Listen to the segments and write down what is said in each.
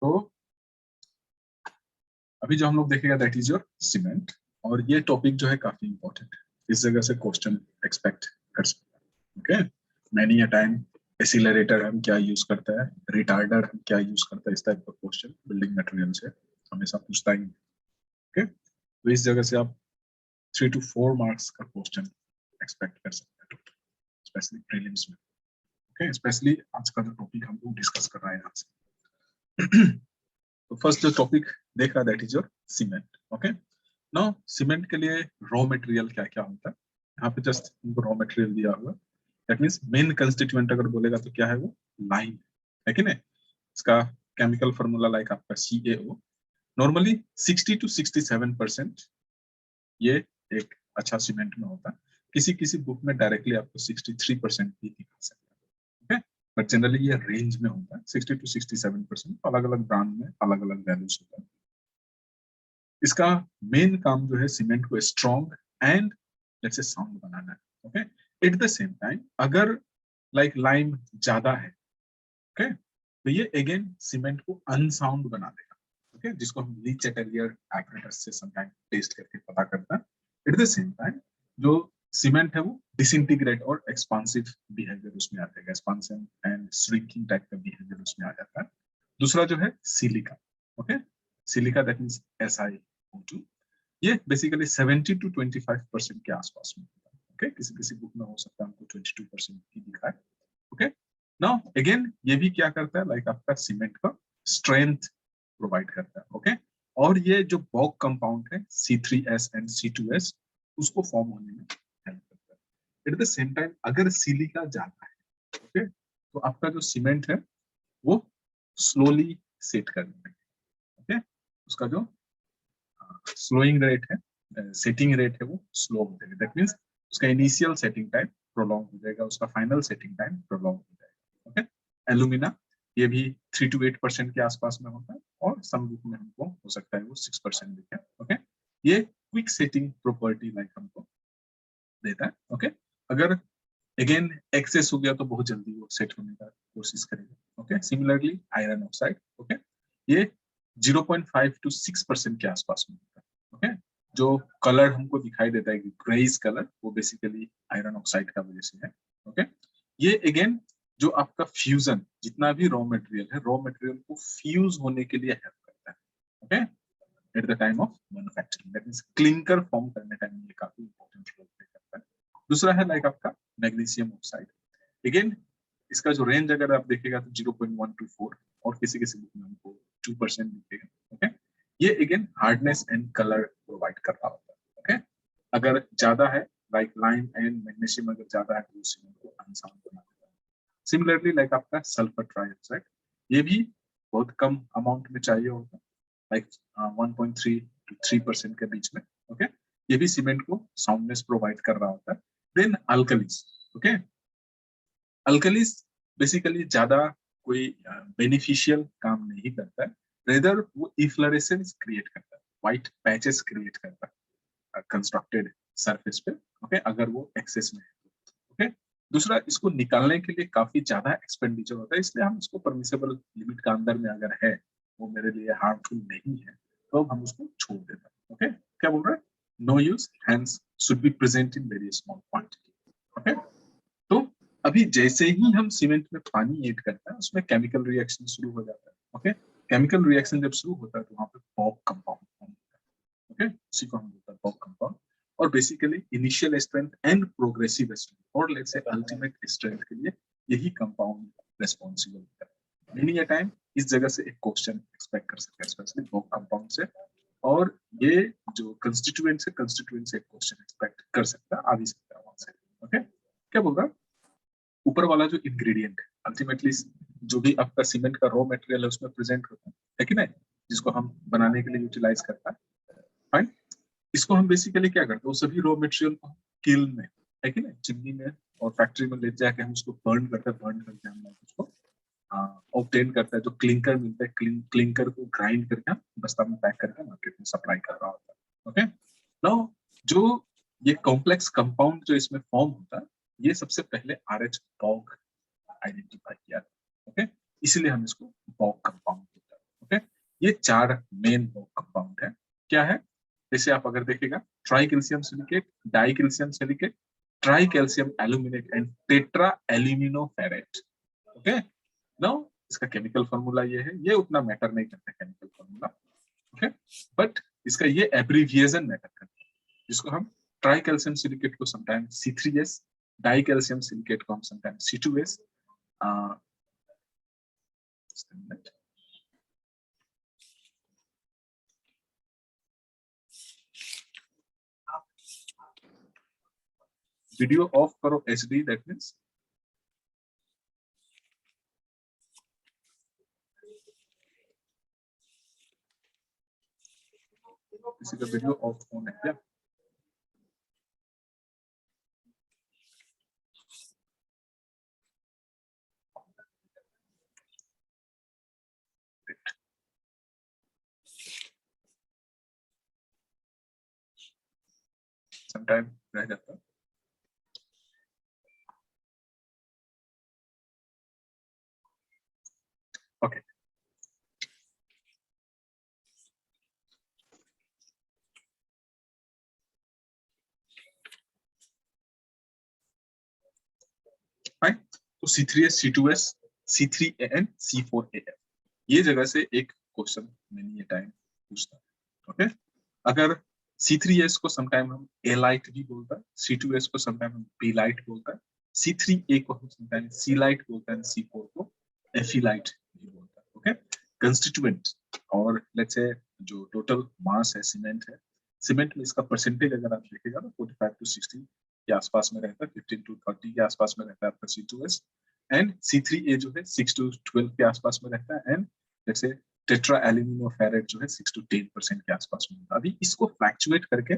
तो अभी जो हम लोग देखेगा दैट इज योर सीमेंट, और ये टॉपिक जो है काफी इंपॉर्टेंट है, इस जगह से क्वेश्चन एक्सपेक्ट कर सकते हैं। ओके, मैनी अ टाइम एसिलरेटर हम क्या यूज करता है, रिटार्डर हम क्या यूज करता है, इस टाइप का क्वेश्चन बिल्डिंग मटेरियल से हमेशा पूछता ही। ओके, तो इस जगह से आप 3 to 4 मार्क्स का क्वेश्चन एक्सपेक्ट कर सकते हैं, स्पेशली प्रीलिम्स में। ओके, स्पेशली आज का जो टॉपिक हम लोग डिस्कस कर रहे हैं यहाँ से। तो फर्स्ट जो टॉपिक देख रहा है that is your cement. Okay, now cement के लिए रॉ मटेरियल क्या क्या होता है, यहाँ पे जस्ट उनको रॉ मटेरियल दिया हुआ है। दैट मींस मेन कंस्टिट्यूएंट अगर बोलेगा तो क्या है वो, लाइम है कि नहीं। इसका केमिकल फार्मूला लाइक आपका CaO, नॉर्मली 60 to 67% ये एक अच्छा सीमेंट में होता है। किसी किसी बुक में डायरेक्टली आपको 63% भी दिखा सकता है, बट जनरली ये रेंज में होता है 60 to 67%। अलग अलग ब्रांड में अलग अलग वैल्यूज होता है। इसका मेन काम जो है सीमेंट को स्ट्रॉन्ग एंड लेट्स से साउंड बनाना है। Okay, at the same time अगर लाइक लाइम ज्यादा है, ओके, तो ये अगेन सीमेंट को अनसाउंड बना देगा। ओके, जिसको हम ली चैटेलियर एपरेटस से समटाइम टेस्ट करके पता करता है। एट द सेम टाइम जो सीमेंट है वो डिसइंटीग्रेट और एक्सपांसिव बिहेवियर उसमें आ जाएगा, एक्सपांशन एंड श्रिंकिंग टाइप का बिहेवियर उसमें आ जाता है। दूसरा जो है silica. Okay, silica that means SiO2, ये बेसिकली 70 to 25% के आसपास में होता है। ओके, किसी किसी बुक में हो सकता है हमको 22% की दिखाए। ओके, नाउ अगेन ये भी क्या करता है, लाइक आपका सीमेंट का स्ट्रेंथ प्रोवाइड करता है। ओके, और ये जो बॉग कंपाउंड है C3S एंड C2S, उसको फॉर्म होने में हेल्प करता है। एट द सेम टाइम अगर सिलिका ज्यादा है, ओके, तो आपका जो सीमेंट है वो स्लोली सेट करने लगेगा। ओके, उसका जो स्लोइंग रेट है, सेटिंग रेट है वो स्लो हो जाएगा। दैट मींस उसका इनिशियल सेटिंग टाइम प्रोलॉन्ग हो जाएगा, उसका फाइनल सेटिंग टाइम प्रोलॉन्ग हो जाएगा। ओके, एल्यूमिना ये भी 3 to 8% के आसपास में होता है, और सम बुक में हमको हो सकता है वो 6% दिखे। ओके, ये क्विक सेटिंग प्रॉपर्टी लाइक हमको देता है। ओके, अगर अगेन एक्सेस हो गया तो बहुत जल्दी वो सेट होने का कोशिश करेगा। Okay, similarly iron oxide, okay, ये 0.5 to 6% के आसपास में होता है। ओके, जो कलर हमको दिखाई देता है ग्रेइश कलर, वो बेसिकली आयरन ऑक्साइड का वजह से है। ओके, ये अगेन जो आपका फ्यूजन, जितना भी रॉ मटेरियल है, रॉ मटेरियल को फ्यूज होने के लिए हेल्प करता है। Okay, at the time of manufacturing, that means clinker form करने टाइम ये काफी इंपॉर्टेंट रोल प्ले करता है। दूसरा है लाइक आपका मैग्नीशियम ऑक्साइड। अगेन इसका जो रेंज अगर आप देखेगा तो 0.1 to 4, और किसी किसी बुक में हमको 2% दिखेगा। ओके, ये again hardness and colour provide कर रहा होता है। ओके, अगर ज्यादा है लाइक लाइम एंड मैग्नीशियम अगर ज्यादा है तो सीमेंट को अनसाउंड बना देता है। सिमिलरली लाइक आपका सल्फर ट्राइऑक्साइड, ये भी बहुत कम अमाउंट में चाहिए होता है, लाइक 1.3 to 3% के बीच में। ओके, ये भी सीमेंट को साउंडनेस प्रोवाइड कर रहा होता है। Then alkalies, okay, alkalies basically ज्यादा कोई बेनिफिशियल काम नहीं करता है, रेदर वो इफ्लोरेसेंस क्रिएट करता है, व्हाइट पैचेस क्रिएट करता है कंस्ट्रक्टेड सरफेस पे। ओके, अगर वो एक्सेस में है। ओके, दूसरा इसको निकालने के लिए काफी ज्यादा एक्सपेंडिचर होता है, इसलिए हम इसको परमिसेबल लिमिट का अंदर में अगर है, वो मेरे लिए हार्मफुल नहीं है, तो हम उसको छोड़ देते हैं। ओके, क्या बोल रहा है, no use hence should be present in very small quantity. Okay, तो अभी जैसे ही हम सीमेंट में पानी ऐड करते हैं, उसमें केमिकल रिएक्शन शुरू हो जाता है। ओके, केमिकल रिएक्शन जब शुरू होता है तो वहां पे बॉग कंपाउंड फॉर्म होता है। ओके, उसी को हम बोलते हैं बॉग कंपाउंड, और basically initial strength and progressive strength और लेट्स से अल्टीमेट स्ट्रेंथ के लिए यही कंपाउंड रिस्पॉन्सिबल होता है। मेनी अ टाइम इस जगह से एक क्वेश्चन एक्सपेक्ट कर सकते हैं स्पेशली बॉग कंपाउंड से, और ये जो कंस्टिट्यूएंट से एक क्वेश्चन एक्सपेक्ट कर सकता है, आ भी सकता है वहां से। ओके, क्या बोल रहा है, ऊपर वाला जो इंग्रेडिएंट है अल्टीमेटली जो भी आपका सीमेंट का रॉ मटेरियल है उसमें प्रेजेंट होता है कि नहीं, जिसको हम बनाने के लिए यूटिलाइज करता है। फाइन, इसको हम बेसिकली क्या करते हैं, वो सभी रॉ मटेरियल को किल्न में, है कि नहीं, चिमनी में और फैक्ट्री में ले जाके हम उसको बर्न करते हैं, बर्न करके हम उसको ऑब्टेन करता है, जो क्लिंकर मिलता है, क्लिंकर को ग्राइंड करके हम बस्ता में पैक करके मार्केट में सप्लाई कर रहा होता है। ओके, नाउ जो ये कॉम्प्लेक्स कंपाउंड जो इसमें फॉर्म होता है, ये सबसे पहले RH बॉग आइडेंटिफाई किया। ओके, इसलिए हम इसको बॉग कंपाउंड बोलते हैं। ओके, ये 4 मेन कंपाउंड है। क्या है? जैसे आप अगर देखेगा, tri calcium silicate, di calcium silicate, tri calcium aluminate and tetra aluminoferrite. Okay, now इसका केमिकल फॉर्मूला ये है, ये उतना मैटर नहीं करता केमिकल फॉर्मूला, ओके, बट इसका ये एब्रीविएशन मैटर करता है, जिसको हम ट्राई कैल्शियम सिलिकेट को sometimes C3S, die calcium silicate को हम समटाइम्स C2S, वीडियो ऑफ करो HD, दैट मींस किसी का वीडियो ऑफ ऑन है क्या? समटाइम रह जाता है। Okay, fine. तो C3S, C2S, C3AN, C4AF, ये जगह से एक क्वेश्चन मैंने ये टाइम पूछता है। ओके, अगर C3S को समटाइम हम ए लाइट भी बोलता है, C2S को समटाइम हम बी लाइट बोलता है, C3A को हम समटाइम सी लाइट बोलता है, C4 को Fe लाइट भी बोलता है। ओके, कंस्टिट्यूएंट और लेट्स से जो टोटल मास है सीमेंट है, सीमेंट में इसका परसेंटेज अगर आप देखेगा ना 45 to 60 के आसपास में रहता है, 15 to 30 के आसपास में रहता है आपका C2S, एंड C3A जो है 6 to 12 के आसपास में रहता है, एंड जैसे टेट्रा एल्यूमिनोफेरेट जो है 6 to 10% के आसपास में होता है। अभी इसको फ्लैक्चुएट करके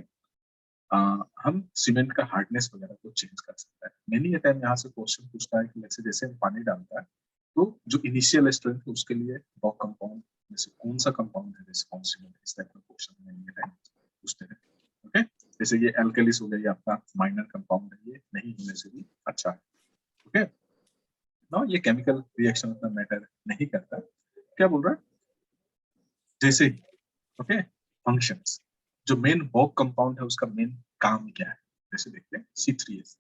हम सीमेंट का हार्डनेस वगैरह को चेंज कर सकते हैं। मेनी टाइम यहाँ से क्वेश्चन पूछता है कि जैसे हम पानी डालता है तो जो इनिशियल स्ट्रेंथ है उसके लिए वो कंपाउंड में से कौन सा कंपाउंड है रिस्पॉन्सिबल, इस टाइप का क्वेश्चन मेनी टाइम पूछते हैं। ओके, जैसे ये एल्कलीस हो गया, ये आपका माइनर कंपाउंड है, ये नहीं होने से भी अच्छा है। ओके, ना ये केमिकल रिएक्शन उतना मैटर नहीं करता। क्या बोल रहा है? जैसे ओके, फंक्शंस, जो मेन वॉक कंपाउंड है उसका मेन काम क्या है, जैसे देखते हैं C3S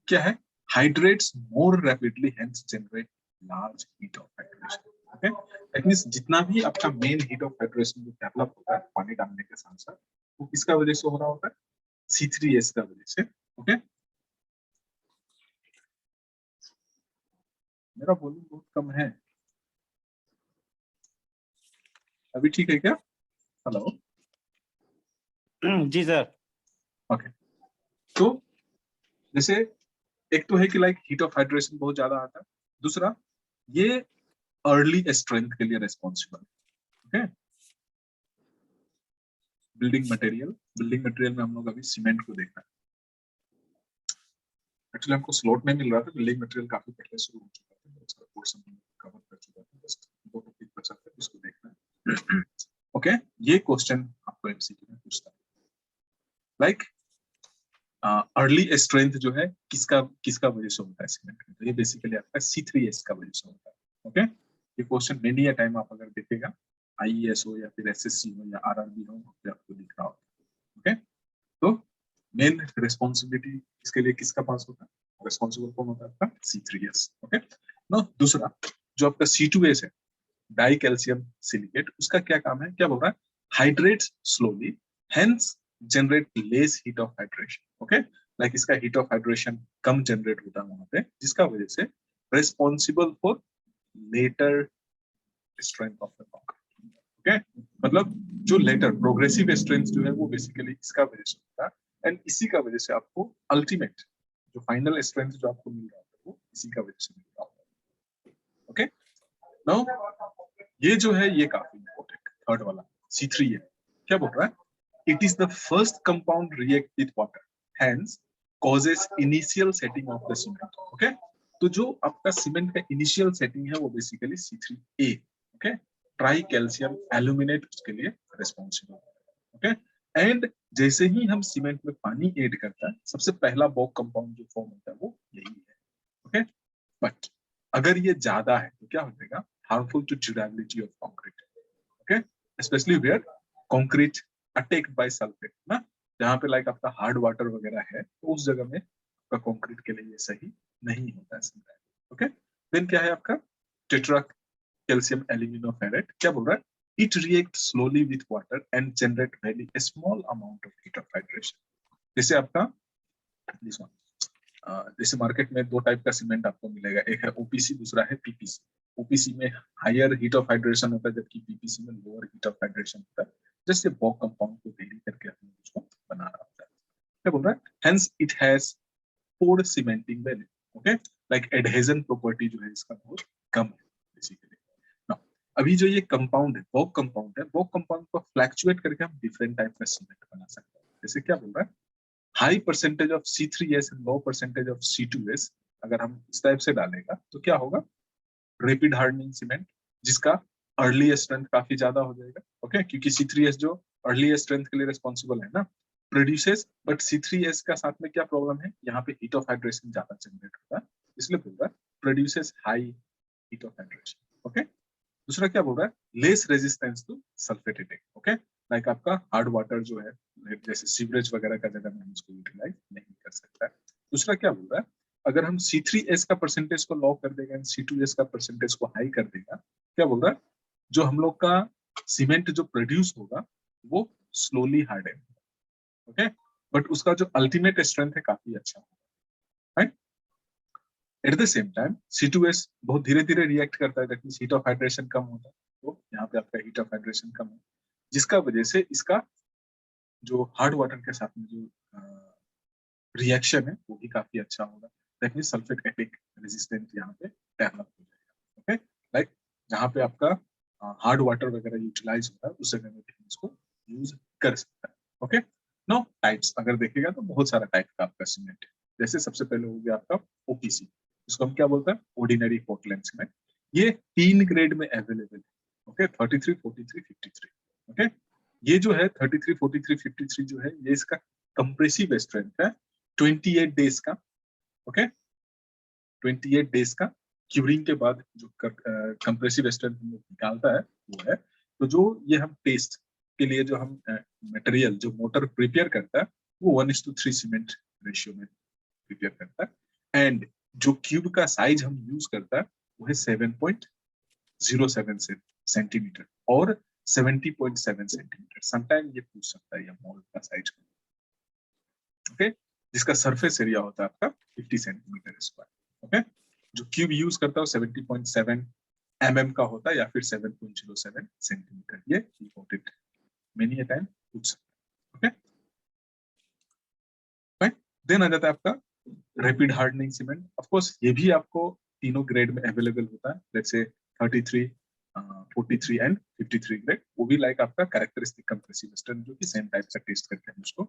क्या है, hydrates more rapidly hence generate large heat of hydration. Okay, that means जितना भी आपका मेन हीट ऑफ हाइड्रेशन जो डेवलप होता है पानी डालने के साथ साथ, वो किसका वजह से हो रहा होता है? C3S का वजह से। ओके, मेरा वॉल्यूम बहुत कम है, अभी ठीक है क्या? हेलो, जी सर। ओके, तो जैसे एक तो है कि लाइक हीट ऑफ हाइड्रेशन बहुत ज्यादा आता है, दूसरा ये अर्ली स्ट्रेंथ के लिए रिस्पॉन्सिबल है। बिल्डिंग मटेरियल में हम लोग अभी सीमेंट को देखा है, एक्चुअली हमको स्लॉट में मिल रहा था, बिल्डिंग मटेरियल काफी पहले शुरू हो चुका था, उसका पोर्शन कवर कर चुका था, बस दो टॉपिक बचा था इसको देखना है। ओके, ये क्वेश्चन आपको एमसीक्यू में पूछता है, लाइक अर्ली स्ट्रेंथ जो है किसका किसका वजह से होता है सीमेंट में, तो ये बेसिकली आपका C3S का वजह से होता है। ओके, ये क्वेश्चन मेनी या टाइम आप अगर देखेगा IES हो या फिर SSC हो या RRB हो, आपको दिख रहा होगा। ओके, तो मेन रिस्पॉन्सिबिलिटी इसके लिए किसका पास होता है, रिस्पॉन्सिबल कौन होता है आपका? C3S। ओके, नो दूसरा जो आपका C2S है, डाई कैल्शियम सिलिकेट, उसका क्या काम है, क्या बोल रहा है? Hydrates slowly hence generate less heat of hydration. Okay, like इसका हीट ऑफ हाइड्रेशन कम जनरेट होता है वहां पे, जिसका वजह से responsible for later strength of the concrete. Okay, मतलब जो लेटर प्रोग्रेसिव स्ट्रेंथ जो है वो बेसिकली इसका वजह से होता है, एंड इसी का वजह से आपको अल्टीमेट जो फाइनल स्ट्रेंथ जो आपको मिल रहा है वो इसी का वजह से मिल रहा है। ओके, नाउ ये जो है ये काफी इंपॉर्टेंट, थर्ड वाला C3 है, क्या बोल रहा है? It is the first compound react with water, hence causes initial setting of the cement. Okay, तो जो आपका सीमेंट का इनिशियल सेटिंग है वो basically C3A, okay, try calcium aluminate उसके लिए रिस्पॉन्सिबल है। ओके, एंड जैसे ही हम सीमेंट में पानी ऐड करता है, सबसे पहला बॉक कंपाउंड जो फॉर्म होता है वो यही है। ओके, बट अगर ये ज्यादा है तो क्या हो जाएगा? Harmful to durability of concrete. Okay, specially where concrete attacked by sulphate ना, जहाँ पे लाइक आपका हार्ड वाटर वगैरह है, तो उस जगह में आपका कंक्रीट के लिए ये सही नहीं होता है। ओके, देन क्या है आपका टेट्रा कैल्शियम एल्यूमिनोफेरेट, क्या बोल रहा है, it reacts slowly with water and generate very a small amount of heat of hydration। जैसे आपका this one, जैसे मार्केट में दो टाइप का सीमेंट आपको मिलेगा, एक है ओपीसी, दूसरा है पीपीसी। ओपीसी में हायर हीट ऑफ हाइड्रेशन होता है, जबकि पीपीसी में लोअर हीट ऑफ हाइड्रेशन होता है। जैसे बॉक कंपाउंड को वेरी करके हमें उसको बनाना होता है। क्या बोल रहा है, hence it has poor cementing value. Okay, like adhesion property जो है इसका बहुत कम है बेसिकली। अभी जो ये कंपाउंड है, बॉक कंपाउंड है, बॉक कंपाउंड को फ्लैक्चुएट करके हम डिफरेंट टाइप का सीमेंट बना सकते हैं। जैसे क्या बोल रहा है, high percentage of C3S and low percentage of C2S अगर हम इस टाइप से डालेगा तो क्या होगा, रैपिड हार्डनिंग सीमेंट, जिसका अर्ली स्ट्रेंथ काफी ज्यादा हो जाएगा। ओके, क्योंकि C3S जो अर्ली स्ट्रेंथ के लिए रिस्पॉन्सिबल है ना, प्रोड्यूसेस, बट C3S का साथ में क्या प्रॉब्लम है, यहाँ पे हीट ऑफ हाइड्रेशन ज्यादा जनरेट होता है, इसलिए बोल रहा है produces high heat of hydration. Okay, दूसरा क्या बोल रहा है, less resistance to sulphate attack. Okay, like आपका हार्ड वाटर जो है, जैसे सीवरेज वगैरह का जगह में हम इसको यूटिलाइज नहीं कर सकता है। दूसरा क्या बोल रहा है, अगर हम C3S का परसेंटेज को लो कर देगा, C2S का परसेंटेज को हाई कर देगा, क्या बोल रहा है, जो हम लोग का सीमेंट जो प्रोड्यूस होगा वो स्लोली हार्डन होगा। ओके, बट उसका जो अल्टीमेट स्ट्रेंथ है काफी अच्छा होगा। Right, at the same time C2S बहुत धीरे धीरे रिएक्ट करता है, that means heat of hydration कम होता है, तो यहाँ पे आपका हीट ऑफ हाइड्रेशन कम है, जिसका वजह से इसका जो हार्ड वाटर के साथ में जो रिएक्शन है वो भी काफी अच्छा होगा। That means sulphate attic resistant यहाँ पे डेवलप हो जाएगा। ओके, लाइक जहाँ पे आपका हार्ड वाटर वगैरह यूटिलाइज होता है उस जगह में भी इसको यूज कर सकता है। ओके, नो टाइप्स अगर देखेगा तो बहुत सारा टाइप का आपका सीमेंट है। जैसे सबसे पहले हो गया आपका ओपीसी, इसको हम क्या बोलते हैं, ऑर्डिनरी पोर्टलैंड सीमेंट। ये 3 ग्रेड में अवेलेबल है। ओके, 33, 43, 53। ओके, ये जो है 33, 43, 53 जो है, ये इसका कंप्रेसिव स्ट्रेंथ है 28 डेज का। ओके, 28 डेज का क्यूरिंग के बाद जो कंप्रेसिव स्ट्रेंथ निकालता है वो है। तो जो ये हम टेस्ट के लिए जो हम मटेरियल जो मोटर प्रिपेयर करता है वो 1:3 सीमेंट रेशियो में प्रिपेयर करता है, एंड जो क्यूब का साइज हम यूज करता है वो है 7.07 सेंटीमीटर और 70.7 सेंटीमीटर। समटाइम ये पूछ सकता है ये मोल्ड का साइज। ओके, जिसका सरफेस एरिया होता है आपका 50 सेंटीमीटर स्क्वायर। ओके, जो क्यूब यूज करता है वो 70.7 mm का होता है या फिर 7.07 सेंटीमीटर। ये इंपॉर्टेंट मेनी अ टाइम पूछ सकता है। ओके, राइट, देन आ जाता है आपका rapid hardening cement. Of course ये भी आपको तीनों ग्रेड में अवेलेबल होता है, लेट्स से 33, 43 एंड 53 ग्रेड। वो भी लाइक आपका कैरेक्टरिस्टिक कंप्रेसिव स्ट्रेंथ जो कि सेम टाइप का टेस्ट करके हम उसको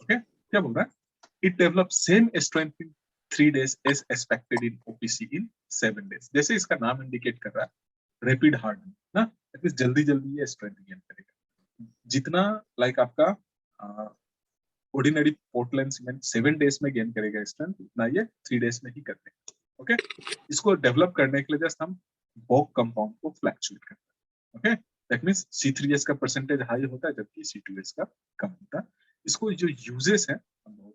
ओके, क्या बोल रहा है, it develop same strength in 3 days as expected in OPC in 7 days। जैसे इसका नाम इंडिकेट कर रहा है रैपिड हार्डनिंग ना, दैट मींस जल्दी जल्दी ये स्ट्रेंथ गेन करेगा। जितना लाइक आपका ऑर्डिनरी पोर्टलैंड सीमेंट 7 days में गेन करेगा स्ट्रेंथ, उतना ये 3 days में ही कर देगा। ओके, इसको डेवलप करने के लिए जस्ट हम बॉक कंपाउंड को फ्लैक्चुएट करते हैं। ओके, दैट मींस C3S का परसेंटेज हाई होता है जबकि C2S का कम होता है। इसको जो यूजेस है हम बहुत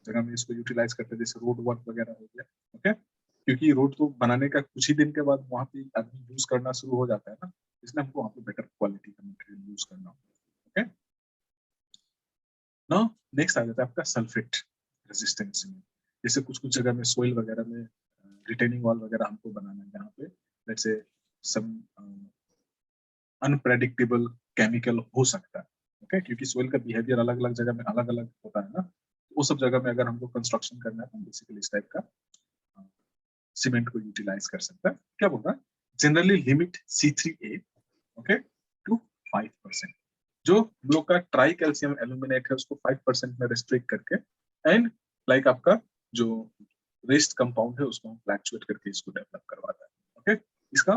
जगह में इसको यूटिलाइज करते हैं, जैसे रोड वर्क वगैरह हो गया। ओके, क्योंकि रोड तो बनाने का कुछ ही दिन के बाद वहाँ पे आदमी यूज करना शुरू हो जाता है ना, इसलिए हमको वहाँ पे बेटर क्वालिटी का मटेरियल यूज करना होगा। ओके, नाउ नेक्स्ट आ जाता है आपका सल्फेट रेजिस्टेंस में। जैसे कुछ कुछ जगह में सोइल वगैरह में रिटेनिंग वॉल वगैरह हमको बनाना है, जहाँ पे let's say some unpredictable chemical हो सकता है। ओके, क्योंकि सोइल का बिहेवियर अलग अलग जगह में अलग अलग होता है ना, वो सब जगह में अगर हमको कंस्ट्रक्शन करना है तो बेसिकली इस टाइप का सीमेंट को यूटिलाइज कर सकता है। क्या बोल रहा है, generally limit C3A okay to 5%। जो हम लोग का ट्राई कैल्शियम एल्यूमिनेट है उसको 5% में रेस्ट्रिक्ट करके, एंड लाइक आपका जो रेस्ट कंपाउंड है उसको हम फ्लैक्चुएट करके इसको डेवलप करवाता है। ओके, इसका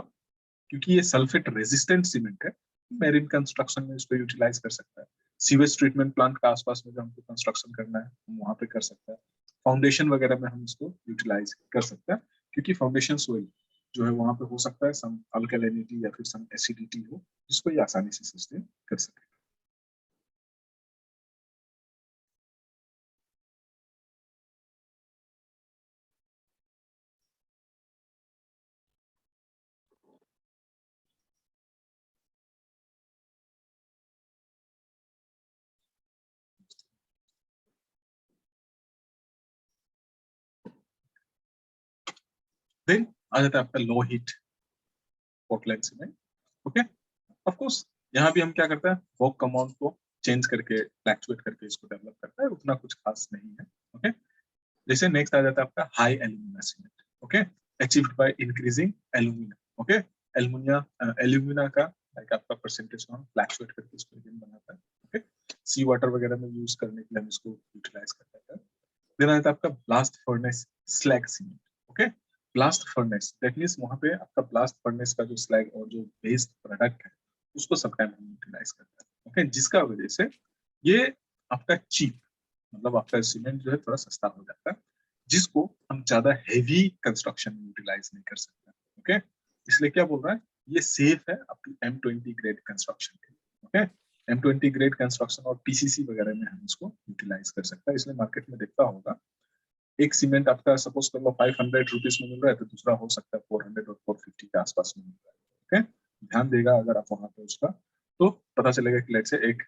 क्योंकि ये सल्फेट रेजिस्टेंट सीमेंट है, मैरिन कंस्ट्रक्शन में इसको यूटिलाइज कर सकता है। सीवेज ट्रीटमेंट प्लांट के आसपास में जो हमको कंस्ट्रक्शन करना है हम वहाँ पे कर सकते हैं। फाउंडेशन वगैरह में हम इसको यूटिलाइज कर सकते हैं, क्योंकि फाउंडेशन सोइल जो है वहां पे हो सकता है सम अल्कलिनिटी या फिर सम एसिडिटी हो, जिसको ये आसानी से सस्टेन कर सके। देन आ जाता है आपका low heat Portland cement. Okay, of course यहाँ भी हम क्या करते हैं, फॉग कंपाउंड को चेंज करके फ्लैक्चुएट करके इसको डेवलप करता है, उतना कुछ खास नहीं है। ओके, जैसे नेक्स्ट आ जाता है आपका high alumina cement. Okay, achieved by increasing alumina. Okay, alumina का लाइक आपका परसेंटेज को हम फ्लैक्चुएट करके इसको again बनाता है। ओके, सी वाटर वगैरह में यूज करने के लिए हम इसको यूटिलाइज करते हैं। देन आता है आपका blast furnace slag cement. Okay, blast furnace that means वहां पे आपका ब्लास्ट फर्नेस का जो स्लैग और जो बेस्ड प्रोडक्ट है उसको समटाइम हम यूटिलाइज करते हैं। ओके, जिसका वजह से ये आपका चीप, मतलब आपका सीमेंट जो है थोड़ा सस्ता हो जाता है, जिसको हम ज्यादा हेवी कंस्ट्रक्शन में यूटिलाइज नहीं कर सकते। ओके, इसलिए क्या बोल रहा है, ये सेफ है अपनी M20 ग्रेड कंस्ट्रक्शन के लिए। ओके, M20 ग्रेड कंस्ट्रक्शन और पीसीसी वगैरह में हम इसको यूटिलाइज कर सकते हैं। इसलिए मार्केट में देखता होगा एक सीमेंट आपका सपोज कर लो 500 रुपीज में मिल रहा है, तो दूसरा हो सकता है 400 और 450 के आसपास में मिल रहा है। ओके, ध्यान देगा अगर आप वहां पे उसका, तो पता चलेगा कि लेट से एक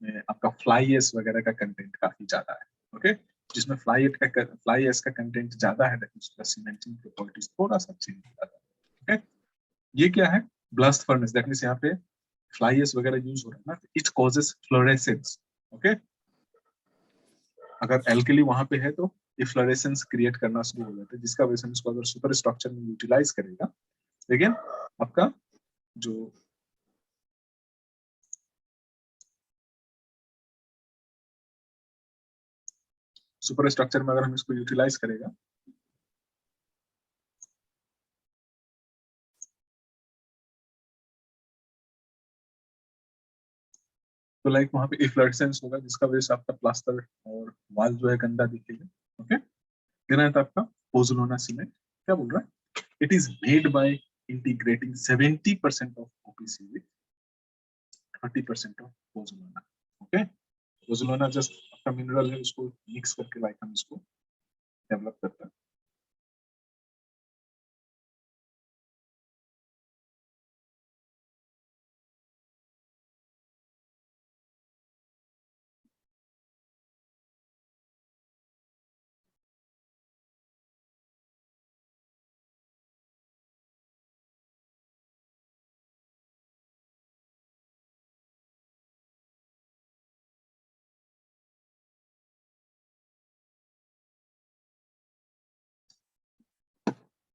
में आपका फ्लाई एस वगैरह का कंटेंट काफी ज्यादा है। ओके, जिसमें फ्लाई एस का कंटेंट ज्यादा है, उसका सीमेंटिंग प्रॉपर्टीज थोड़ा सा चेंज हो जाता है। ओके, ये क्या है, ब्लास्ट फर्नेस दैट मींस यहाँ पे फ्लाई एस वगैरह यूज हो रहा है ना, इट कॉजेस फ्लोरेसेंस। ओके, अगर एल्कली वहां पे है तो ये फ्लोरेसेंस क्रिएट करना शुरू हो जाता है, जिसका वजह से इसको अगर सुपर स्ट्रक्चर में यूटिलाइज करेगा, लेकिन आपका जो सुपर स्ट्रक्चर में अगर हम इसको यूटिलाइज करेगा, तो लाइक वहां पे इफ्लरेसेंस होगा, जिसका वजह से आपका प्लास्टर और वॉल जो है गंदा दिखेगा। ओके, देना है आपका पोज़ोलाना सीमेंट। क्या बोल रहा है, it is made by integrating 70% of OPC with 30% of pozzolana. Okay, pozzolana just आपका मिनरल है, उसको मिक्स करके लाइक हम इसको डेवलप करते हैं।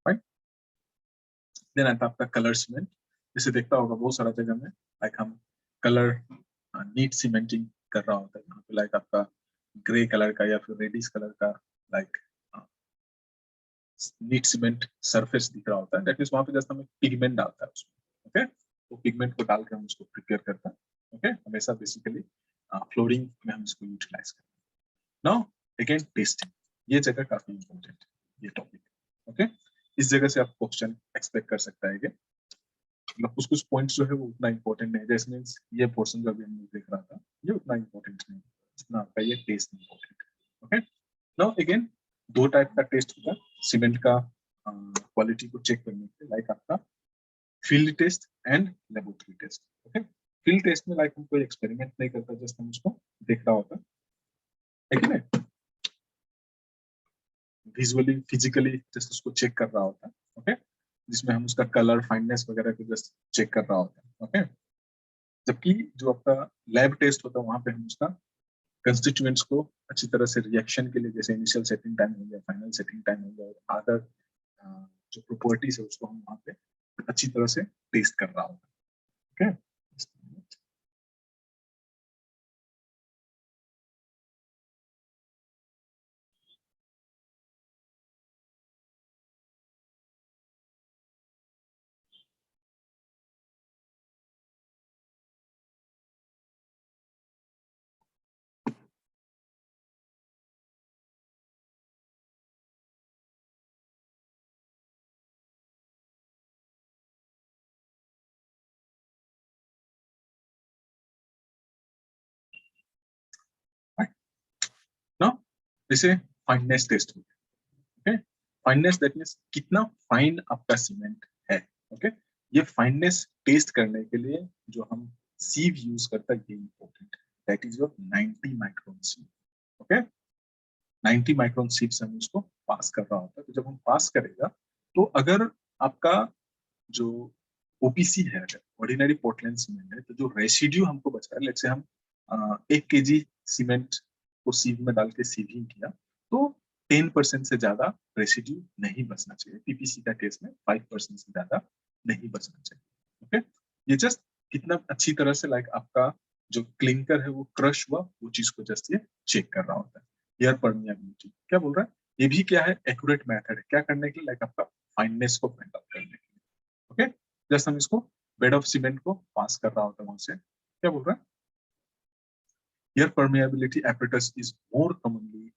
राइट, देन आता है आपका कलर सीमेंट। जैसे देखता होगा बहुत सारा जगह में लाइक हम कलर नीट सीमेंटिंग कर रहा होता है, यहाँ पे लाइक आपका ग्रे कलर का या फिर रेडिश कलर का लाइक नीट सीमेंट सरफेस दिख रहा होता है, दैट मींस वहां पे जस्ट हमें पिगमेंट डालता है उसमें। ओके, तो पिगमेंट को डाल के हम उसको प्रिपेयर करते हैं। ओके, हमेशा बेसिकली फ्लोरिंग में हम इसको यूटिलाइज करते हैं। नाउ अगेन टेस्टिंग, ये जगह काफी इंपॉर्टेंट है, ये टॉपिक। ओके, इस जगह से आप क्वेश्चन एक्सपेक्ट कर सकता है कि मतलब कुछ कुछ पॉइंट्स जो है वो उतना इंपॉर्टेंट नहीं है, जैसे मीन्स ये पोर्शन जो अभी हम देख रहा था ये उतना इंपॉर्टेंट नहीं है जितना आपका ये टेस्ट इंपॉर्टेंट है। ओके, नाउ अगेन दो टाइप का टेस्ट होता है सीमेंट का क्वालिटी को चेक करने के लिए, लाइक आपका field test and laboratory test. Okay, field test में लाइक हम कोई एक्सपेरिमेंट नहीं करता, जस्ट हम उसको देख रहा होता है कि नहीं, विजुअली फिजिकली जस्ट उसको चेक कर रहा होता है। ओके, जिसमें हम उसका कलर फाइननेस वगैरह को जस्ट चेक कर रहा होता है। ओके, जबकि जो आपका लैब टेस्ट होता है वहां पे हम उसका कंस्टिट्यूएंट्स को अच्छी तरह से रिएक्शन के लिए, जैसे इनिशियल सेटिंग टाइम हो गया, फाइनल सेटिंग टाइम हो गया, और अदर जो प्रॉपर्टीज है उसको हम वहां पे अच्छी तरह से टेस्ट कर रहा होता है। ओके, जैसे फाइननेस टेस्ट हो गया, ओके। फाइननेस दैट मीन्स कितना फाइन आपका सीमेंट है, ओके। ये फाइननेस टेस्ट करने के लिए जो हम सीव यूज करता है ये इंपॉर्टेंट है, that is your 90 micron सीव, okay. 90 micron सीव से हम उसको पास कर रहा होता है। तो जब हम पास करेगा तो अगर आपका जो ओपीसी है, ऑर्डिनरी पोर्टलैंड सीमेंट है, तो जो रेसिड्यू हमको बचा है, लेट्स से हम 1 kg सीमेंट को सीव में डाल के सीविंग किया, तो 10% से ज्यादा रेसिड्यू नहीं बचना चाहिए। पीपीसी का केस में 5% से ज्यादा नहीं बचना चाहिए, ओके। ये जस्ट कितना अच्छी तरह से लाइक आपका जो क्लिंकर है वो क्रश हुआ, वो चीज को जस्ट ये चेक कर रहा होता है। एयर परमिएबिलिटी क्या बोल रहा है, ये भी क्या है, एक्यूरेट मेथड है क्या करने के लिए, लाइक आपका फाइननेस को फाइंड आउट करने के लिए, ओके। जस्ट हम इसको बेड ऑफ सीमेंट को पास कर रहा होता है वहां से, क्या बोल रहा है, air permeability apparatus is more commonly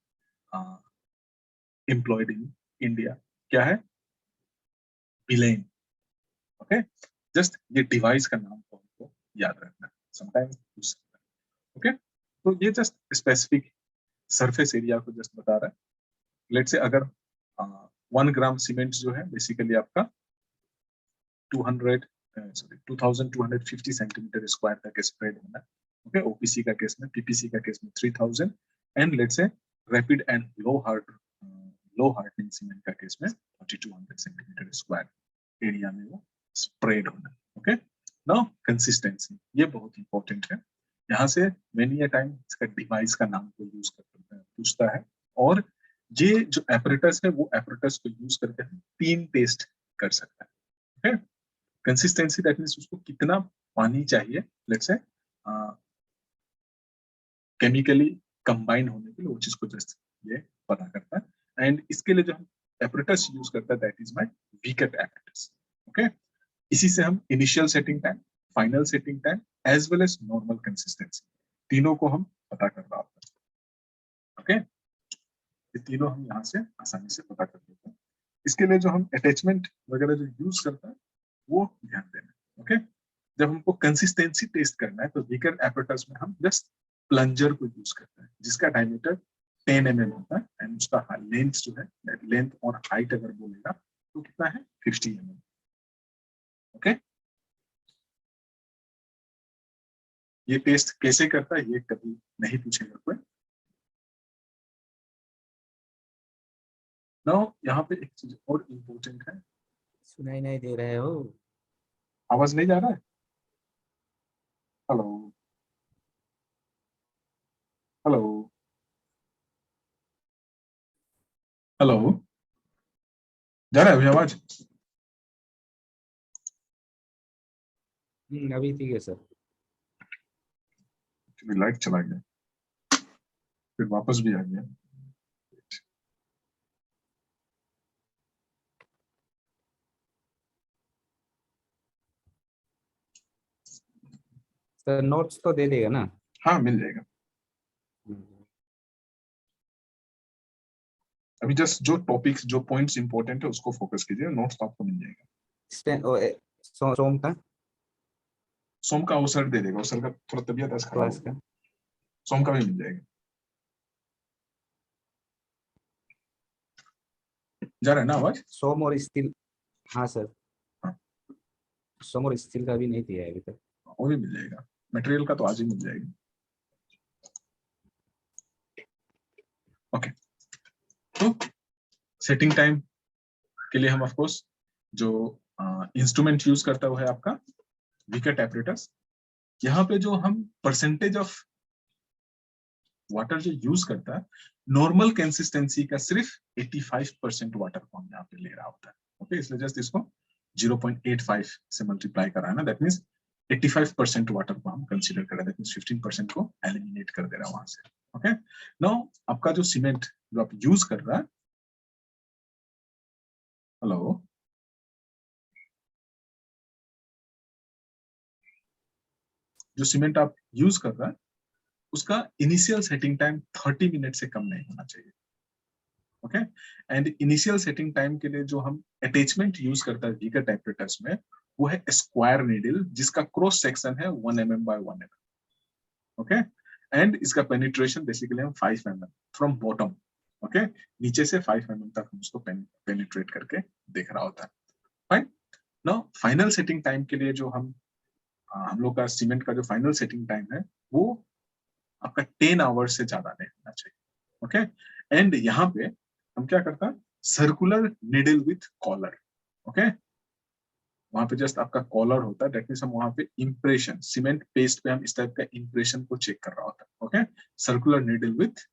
employed in India, क्या है, बिलेन, ओके। जस्ट ये डिवाइस का नाम को हमको याद रखना, समटाइम्स पूछ सकता है, ओके। तो ये जस्ट स्पेसिफिक सरफेस एरिया को जस्ट बता रहा है। लेट से अगर 1 ग्राम सीमेंट जो है बेसिकली आपका 2250 सेंटीमीटर स्क्वायर तक स्प्रेड होना है, ओके। ओपीसी का केस में, पीपीसी का केस में 3000, and let's say rapid and low hardening cement का केस में 4200 सेंटीमीटर स्क्वायर एरिया में वो स्प्रेड होना है, ओके। नाउ कंसिस्टेंसी, ये बहुत इंपॉर्टेंट है। यहाँ से मेनी अ टाइम इसका डिवाइस का नाम को यूज करते हैं पूछता है, और ये जो एपरेटस है वो एपरेटस को यूज करके हम 3 टेस्ट कर सकते हैं, ओके। कंसिस्टेंसी दैट मींस उसको कितना पानी चाहिए, लेट्स से केमिकली कंबाइन होने के लिए, वो चीज को जस्ट ये पता करता है। एंड इसके लिए जो हम एपरेटस यूज करता है that is my Vicat apparatus, okay. इसी से हम initial setting time, final setting time as well as normal consistency, तीनों को हम पता कर रहा होता है, ओके। ये तीनों हम यहाँ से आसानी से पता कर लेते हैं। इसके लिए जो हम अटैचमेंट वगैरह जो यूज करता है वो ध्यान देना, ओके। जब हमको कंसिस्टेंसी टेस्ट करना है तो वीकर एपरेटस में हम जस्ट प्लंजर को यूज करते हैं, जिसका डायमीटर 10 mm होता है, एंड उसका लेंथ जो है, लेंथ और हाइट अगर बोलेगा तो कितना है, 50 mm, ओके। ये टेस्ट कैसे करता है ये कभी नहीं पूछेगा कोई। नाउ यहाँ पे एक चीज और इम्पोर्टेंट है, सुनाई नहीं दे रहे हो, आवाज नहीं जा रहा है, हेलो हेलो हेलो, जा रहा है अभी आवाज, अभी ठीक है सर। लाइट चला गया फिर वापस भी आ गया, सर नोट्स तो दे देगा ना? हाँ मिल जाएगा। अभी जस्ट जो टॉपिक्स जो पॉइंट्स इंपॉर्टेंट है उसको फोकस कीजिए, नोट्स तो आपको मिल जाएगा। सोम का सोम का अवसर दे देगा, अवसर का थोड़ा तबियत आज खराब क्लास हो का गया, सोम का भी मिल जाएगा। जा रहा है ना आवाज, सोम और स्टील, हाँ सर, हाँ सोम और स्टील का भी नहीं दिया है अभी तक। वो भी मिल जाएगा, मटेरियल का तो आज ही मिल जाएगा, ओके। तो सेटिंग टाइम के लिए हम ऑफ कोर्स जो इंस्ट्रूमेंट यूज करता हुआ है आपका विकेट एपरेटस। यहाँ पे जो हम परसेंटेज ऑफ वाटर जो यूज करता है, नॉर्मल कंसिस्टेंसी का सिर्फ 85% वाटर को हम यहाँ पे ले रहा होता है, ओके। इसलिए जस्ट इसको 0.85 से मल्टीप्लाई करा है ना, दैट मीन्स 85% वाटर को हम कंसीडर कर रहे हैं, दैट मीन्स 15% को एलिमिनेट कर दे रहा है वहां से, ओके। नाउ आपका जो सीमेंट जो आप यूज कर रहा है, हेलो जो सीमेंट आप यूज कर रहा है उसका इनिशियल सेटिंग टाइम 30 मिनट से कम नहीं होना चाहिए, okay. And initial setting time के लिए जो हम अटैचमेंट यूज करता है विकेट एपरेटस में, वो है स्क्वायर नीडल जिसका क्रॉस सेक्शन है 1 mm by 1 mm, okay. And इसका पेनिट्रेशन बेसिकली हम 5 mm फ्रॉम बॉटम, ओके, नीचे से 5 mm तक हम उसको पेनिट्रेट करके देख रहा होता है। Fine. Now final setting time के लिए जो हम लोग का सीमेंट का जो फाइनल सेटिंग टाइम है वो आपका 10 आवर्स से ज्यादा नहीं होना चाहिए। ओके, एंड यहाँ पे हम क्या करता है, circular needle with collar. Okay, वहां पे जस्ट आपका कॉलर होता है, दैट मींस हम वहां पे इंप्रेशन, सीमेंट पेस्ट पे हम इस टाइप का इंप्रेशन को चेक कर रहा होता है। Okay, circular needle with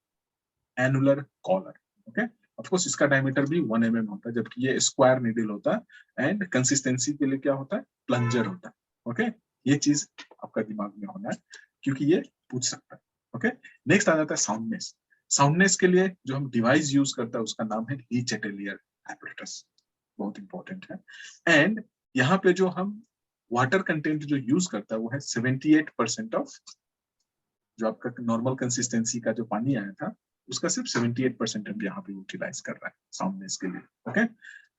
annular collar. Okay, of course इसका डायमीटर भी 1 mm होता है, जबकि ये स्क्वायर निडल होता है, एंड कंसिस्टेंसी के लिए क्या होता है, प्लंजर होता है। ओके, ये चीज आपका दिमाग में होना है, क्योंकि ये पूछ सकता है। ओके, नेक्स्ट आ जाता है साउंडनेस। साउंडनेस के लिए जो हम डिवाइस यूज करता है उसका नाम है ली चेटेलियर एपरेटस, बहुत इंपॉर्टेंट है। एंड यहाँ पे जो हम वाटर कंटेंट जो यूज करता है वो है 78% ऑफ, जो आपका नॉर्मल कंसिस्टेंसी का जो पानी आया था उसका सिर्फ 78% हम यहाँ पे यूटिलाइज कर रहा है साउंडनेस के लिए। ओके,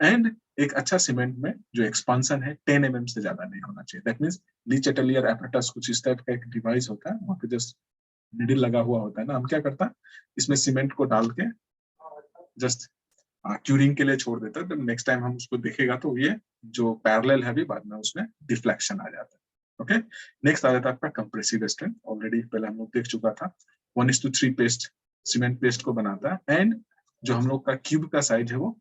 एंड एक अच्छा सीमेंट में जो एक्सपांसन है 10 mm से ज्यादा नहीं होना चाहिए। दैट मींस ली चेटेलियर एपरेटस कुछ इस टाइप का एक डिवाइस होता है, वहां पे जस्ट निडल लगा हुआ होता है ना, हम क्या करता है इसमें सीमेंट को डाल के जस्ट क्यूरिंग के लिए छोड़ देता है, तो नेक्स्ट टाइम हम उसको देखेगा तो ये जो पैरेलल है भी बाद में उसमें डिफ्लेक्शन आ जाता है। ओके, नेक्स्ट आ जाता है आपका कंप्रेसिव स्ट्रेंथ। ऑलरेडी पहले हम लोग देख चुका था, 1:3 पेस्ट सीमेंट पेस्ट को बनाता है, एंड जो हम लोग का क्यूब का साइज है वो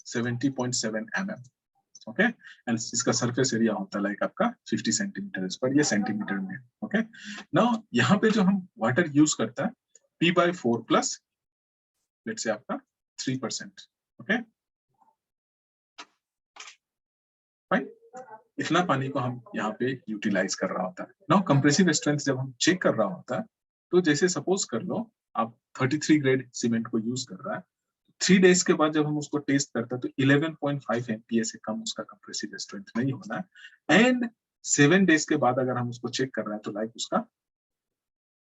70.7 mm। ओके, एंड इसका सरफेस एरिया होता है लाइक आपका 50 सेंटीमीटर पर, ये सेंटीमीटर में। ओके, नाउ यहाँ पे जो हम वाटर यूज करता है P/4 प्लस लेट्स से आपका 3%। ओके, फाइन, इतना पानी को हम यहाँ पे यूटिलाइज कर रहा होता है। नाउ कंप्रेसिव स्ट्रेंथ जब हम चेक कर रहा होता है, तो जैसे सपोज कर लो आप 33 ग्रेड सीमेंट को यूज कर रहा है, 3 डेज के बाद जब हम उसको टेस्ट करते हैं तो 11.5 MPa से कम उसका कंप्रेसिव स्ट्रेंथ नहीं होना है, एंड 7 डेज के बाद अगर हम उसको चेक कर रहे हैं तो लाइक उसका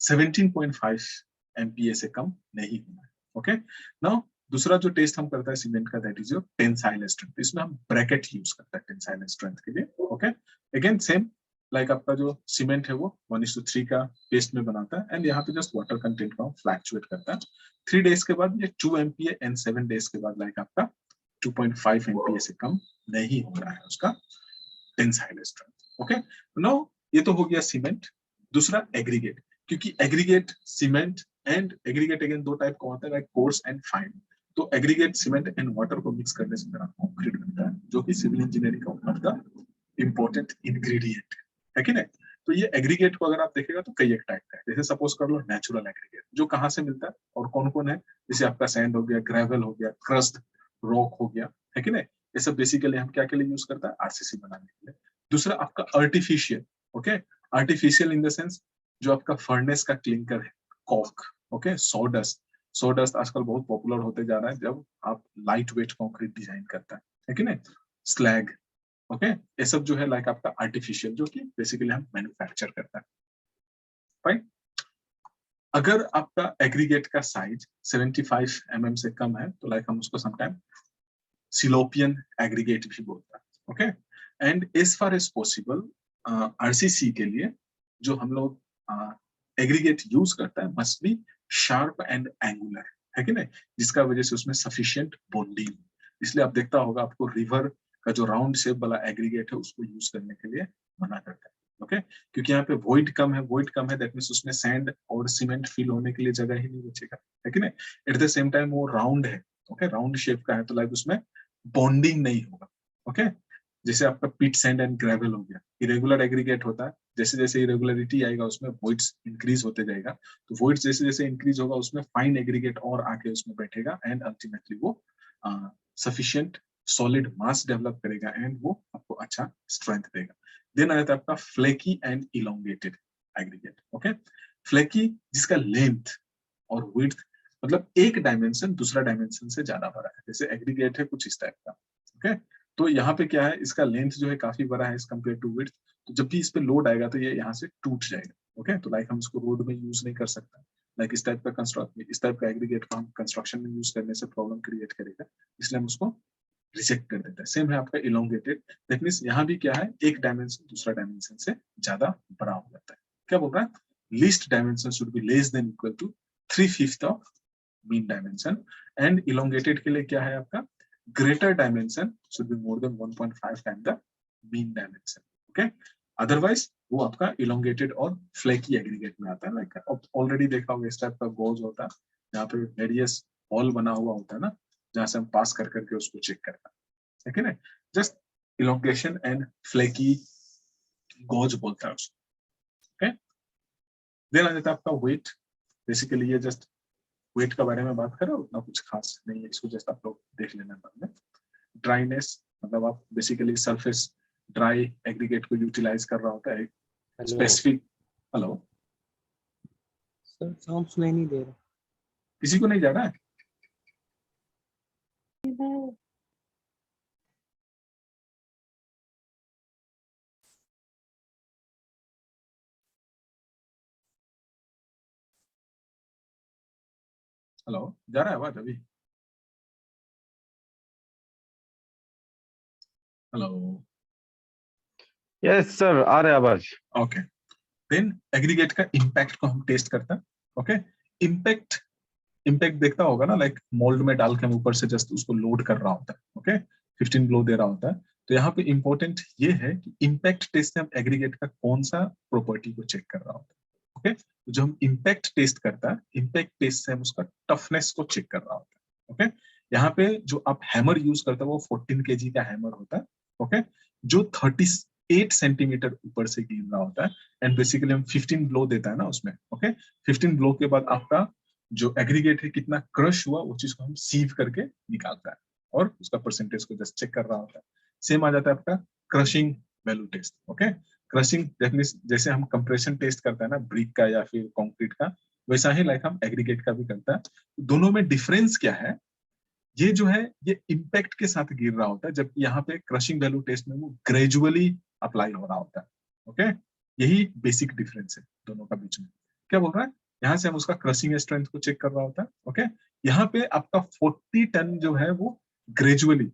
17.5 MPa से कम नहीं होना है। ओके, नाउ दूसरा जो टेस्ट हम करता है सीमेंट का, that is your tensile strength. इसमें हम ब्रैकेट यूज करते हैं टेंसाइल स्ट्रेंथ के लिए। ओके, अगेन सेम लाइक आपका जो सीमेंट है वो 1:3 का पेस्ट में बनाता है, एंड यहाँ पे जस्ट वाटर कंटेंट को फ्लैक्चुएट करता है। 3 डेज के बाद ये 2 MPa, एंड 7 डेज के बाद लाइक आपका 2.5 MPa से कम नहीं हो रहा है उसका टेंसाइल स्ट्रेंथ। ओके, नाउ ये तो हो गया सीमेंट। दूसरा एग्रीगेट, क्योंकि aggregate cement and aggregate again दो टाइप का होता है, लाइक कोर्स एंड फाइन। तो एग्रीगेट सीमेंट एंड वाटर को मिक्स करने से मेरा कंक्रीट बनता है, जो कि सिविल इंजीनियरिंग का वन का इंपॉर्टेंट इंग्रेडिएंट है कि नहीं। तो ये एग्रीगेट को अगर आप देखेगा तो कई एक टाइप का है, जैसे सपोज कर लो नेचुरल एग्रीगेट, जो कहाँ से मिलता है और कौन कौन है, जैसे आपका सैंड हो गया, ग्रेवल हो गया, क्रस्ट रॉक हो गया, है कि नहीं। ये सब बेसिकली हम क्या के लिए यूज करता है, आरसीसी बनाने के लिए। दूसरा आपका artificial. Okay, artificial in the sense जो आपका फर्नेस का क्लिंकर है, कॉक। Okay, sawdust. सॉडस्ट आजकल बहुत पॉपुलर होते जा रहा है जब आप लाइट वेट कंक्रीट डिजाइन करता है कि नहीं। स्लैग, ओके, ये सब जो है लाइक आपका आर्टिफिशियल, जो कि बेसिकली हम मैन्युफैक्चर करता है। फाइन, अगर आपका एग्रीगेट का साइज 75 mm से कम है तो लाइक हम उसको समटाइम सिलोपियन एग्रीगेट भी बोलता है। Okay, and as far as possible RCC के लिए जो हम लोग एग्रीगेट यूज करता है must be sharp and angular, है कि नहीं, जिसका वजह से उसमें सफिशिएंट बॉन्डिंग। इसलिए आप देखता होगा आपको रिवर का जो राउंड शेप वाला एग्रीगेट है उसको यूज करने के लिए मना करता है। ओके, क्योंकि यहाँ पे वॉइड कम है, वॉइड कम है, दैट मींस उसमें सैंड और सीमेंट फिल होने के लिए जगह ही नहीं बचेगा, है कि नहीं। एट द सेम टाइम वो राउंड है, ओके, राउंड शेप का है, तो लाइक उसमें बॉन्डिंग नहीं होगा। ओके, जैसे आपका पिट सैंड एंड ग्रेवल हो गया, इरेगुलर एग्रीगेट होता है, जैसे जैसे इरेगुलरिटी आएगा उसमें वॉइड्स इंक्रीज होते जाएगा, तो वॉइड्स जैसे जैसे इंक्रीज होगा उसमें फाइन एग्रीगेट और आके उसमें बैठेगा, एंड अल्टीमेटली वो सफिशिएंट सॉलिड मास डेवलप करेगा, एंड वो आपको अच्छा स्ट्रेंथ देगा। देन आता है आपका flaky and elongated aggregate. Okay, flaky जिसका लेंथ और विड्थ मतलब एक डायमेंशन दूसरा डायमेंशन से ज्यादा बड़ा है, जैसे एग्रीगेट है कुछ इस टाइप का। ओके, तो यहाँ पे क्या है, इसका लेंथ जो है काफी बड़ा है एज कम्पेयर टू विड्थ, तो जब भी इस पे लोड आएगा तो ये यहाँ से टूट जाएगा। ओके, तो लाइक हम इसको रोड में यूज नहीं कर सकते, लाइक इस टाइप का कंस्ट्रक्ट, इस टाइप का एग्रीगेट को हम कंस्ट्रक्शन में यूज करने से प्रॉब्लम क्रिएट करेगा, इसलिए हम उसको रिजेक्ट कर देता है। सेम है आपका इलोंगेटेड, दैट मींस यहाँ भी क्या है, एक डायमेंशन दूसरा डायमेंशन से ज्यादा बड़ा हो जाता है। क्या बोल रहा है, least dimension should be less than equal to 3/5 of mean dimension, and elongated के लिए क्या है आपका, greater dimension should be more than 1.5 time the mean dimension. Okay, otherwise वो आपका इलोंगेटेड और फ्लैकी एग्रीगेट में आता है। लाइक ऑलरेडी देखा होगा इस टाइप का गोज होता है, यहाँ पे रेडियस हॉल बना हुआ होता है ना, जहां से हम पास कर करके उसको चेक करता है, ठीक है ना, just elongation and flaky goes बोलता है उसको। ओके, देन आ जाता है आपका वेट। बेसिकली ये जस्ट वेट के बारे में बात करो, उतना कुछ खास नहीं है, इसको जस्ट आप लोग देख लेना बाद में। ड्राइनेस, मतलब आप बेसिकली सरफेस ड्राई एग्रीगेट को यूटिलाइज कर रहा होता है स्पेसिफिक। हेलो सर, साउंड सुनाई नहीं दे रहा। किसी को नहीं जा रहा है? हेलो, जा रहा है आवाज अभी? हेलो, यस सर, आ रहा है आवाज। ओके, देन एग्रीगेट का इम्पैक्ट को हम टेस्ट करते हैं। ओके, इम्पैक्ट इम्पैक्ट देखता होगा ना, लाइक मोल्ड में डाल के हम ऊपर से जस्ट उसको लोड कर रहा होता है। ओके, 15 ब्लो दे रहा होता है। तो यहाँ पे इंपॉर्टेंट ये है कि इम्पैक्ट टेस्ट से हम एग्रीगेट का कौन सा प्रॉपर्टी को चेक कर रहा होता है। ओके, तो जो हम इम्पैक्ट टेस्ट करता है, इम्पैक्ट टेस्ट से हम उसका टफनेस को चेक कर रहा होता है। ओके, यहाँ पे जो आप हैमर यूज करते हो वो 14 kg का हैमर होता है। ओके, जो 38 सेंटीमीटर ऊपर से गिर रहा होता है, एंड बेसिकली हम 15 ब्लो देता है ना उसमें। ओके, 15 ब्लो के बाद आपका जो एग्रीगेट है कितना क्रश हुआ, वो चीज को हम सीव करके निकालता है और उसका परसेंटेज को जस्ट चेक कर रहा होता है। सेम आ जाता है आपका crushing value test. Okay, crushing जैसे हम कंप्रेशन टेस्ट करता है ना ब्रिक का या फिर कंक्रीट का, वैसा ही लाइक हम एग्रीगेट का भी करता है। दोनों में डिफरेंस क्या है, ये जो है ये इम्पैक्ट के साथ गिर रहा होता है, जबकि यहाँ पे क्रशिंग वैल्यू टेस्ट में वो ग्रेजुअली अप्लाई हो रहा होता है। ओके, यही बेसिक डिफरेंस है दोनों का बीच में। क्या बोल रहा है, यहाँ से हम उसका क्रशिंग स्ट्रेंथ को चेक कर रहा होता है। ओके, यहाँ पे आपका 40 टन जो है वो ग्रेजुअली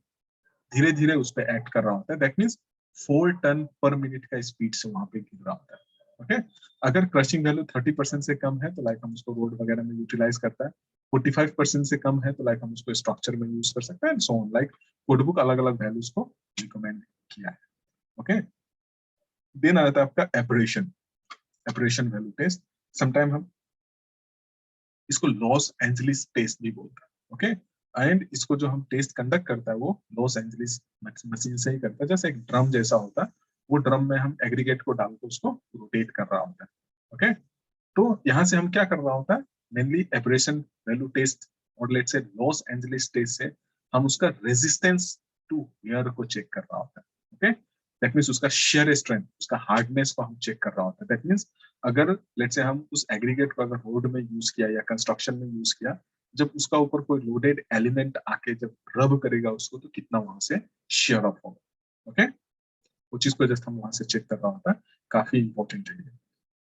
धीरे धीरे उस पर एक्ट कर रहा होता है। That means 4 ton per minute का स्पीड से वहां पे गिर रहा होता है। ओके, अगर क्रशिंग वैल्यू 30% से कम है तो लाइक हम उसको रोड वगैरह में यूटिलाइज करता है, 45% से कम है तो लाइक हम उसको स्ट्रक्चर में यूज कर सकते हैं, and so on. Like code book अलग अलग वैल्यूज को रिकमेंड किया है। ओके, देन आ जाता है आपका एपरेशन। एपरेशन वैल्यू टेस्ट, समटाइम हम इसको लॉस एंजलिस टेस्ट भी बोलते हैं। ओके, एंड इसको जो हम टेस्ट कंडक्ट करता है वो लॉस एंजलिस मशीन से ही करता है। जैसे एक ड्रम जैसा होता है, वो ड्रम में हम एग्रीगेट को डाल के उसको रोटेट कर रहा होता है। ओके, तो यहाँ से हम क्या कर रहा होता है, मेनली एपरेशन वैल्यू टेस्ट और let's say Los Angeles test से हम उसका रेजिस्टेंस टू वियर को चेक कर रहा होता है। ओके, दैट मीन्स उसका शेयर स्ट्रेंथ, उसका हार्डनेस को हम चेक कर रहा होता है। दैट मीन्स अगर लेट्स से हम उस एग्रीगेट को अगर रोड में यूज किया या कंस्ट्रक्शन में यूज किया, जब उसका ऊपर कोई लोडेड एलिमेंट आके जब रब करेगा उसको, तो कितना वहां से शेयर ऑफ होगा। ओके, वो चीज को जस्ट हम वहां से चेक कर रहा होता है, काफी इंपॉर्टेंट है ये।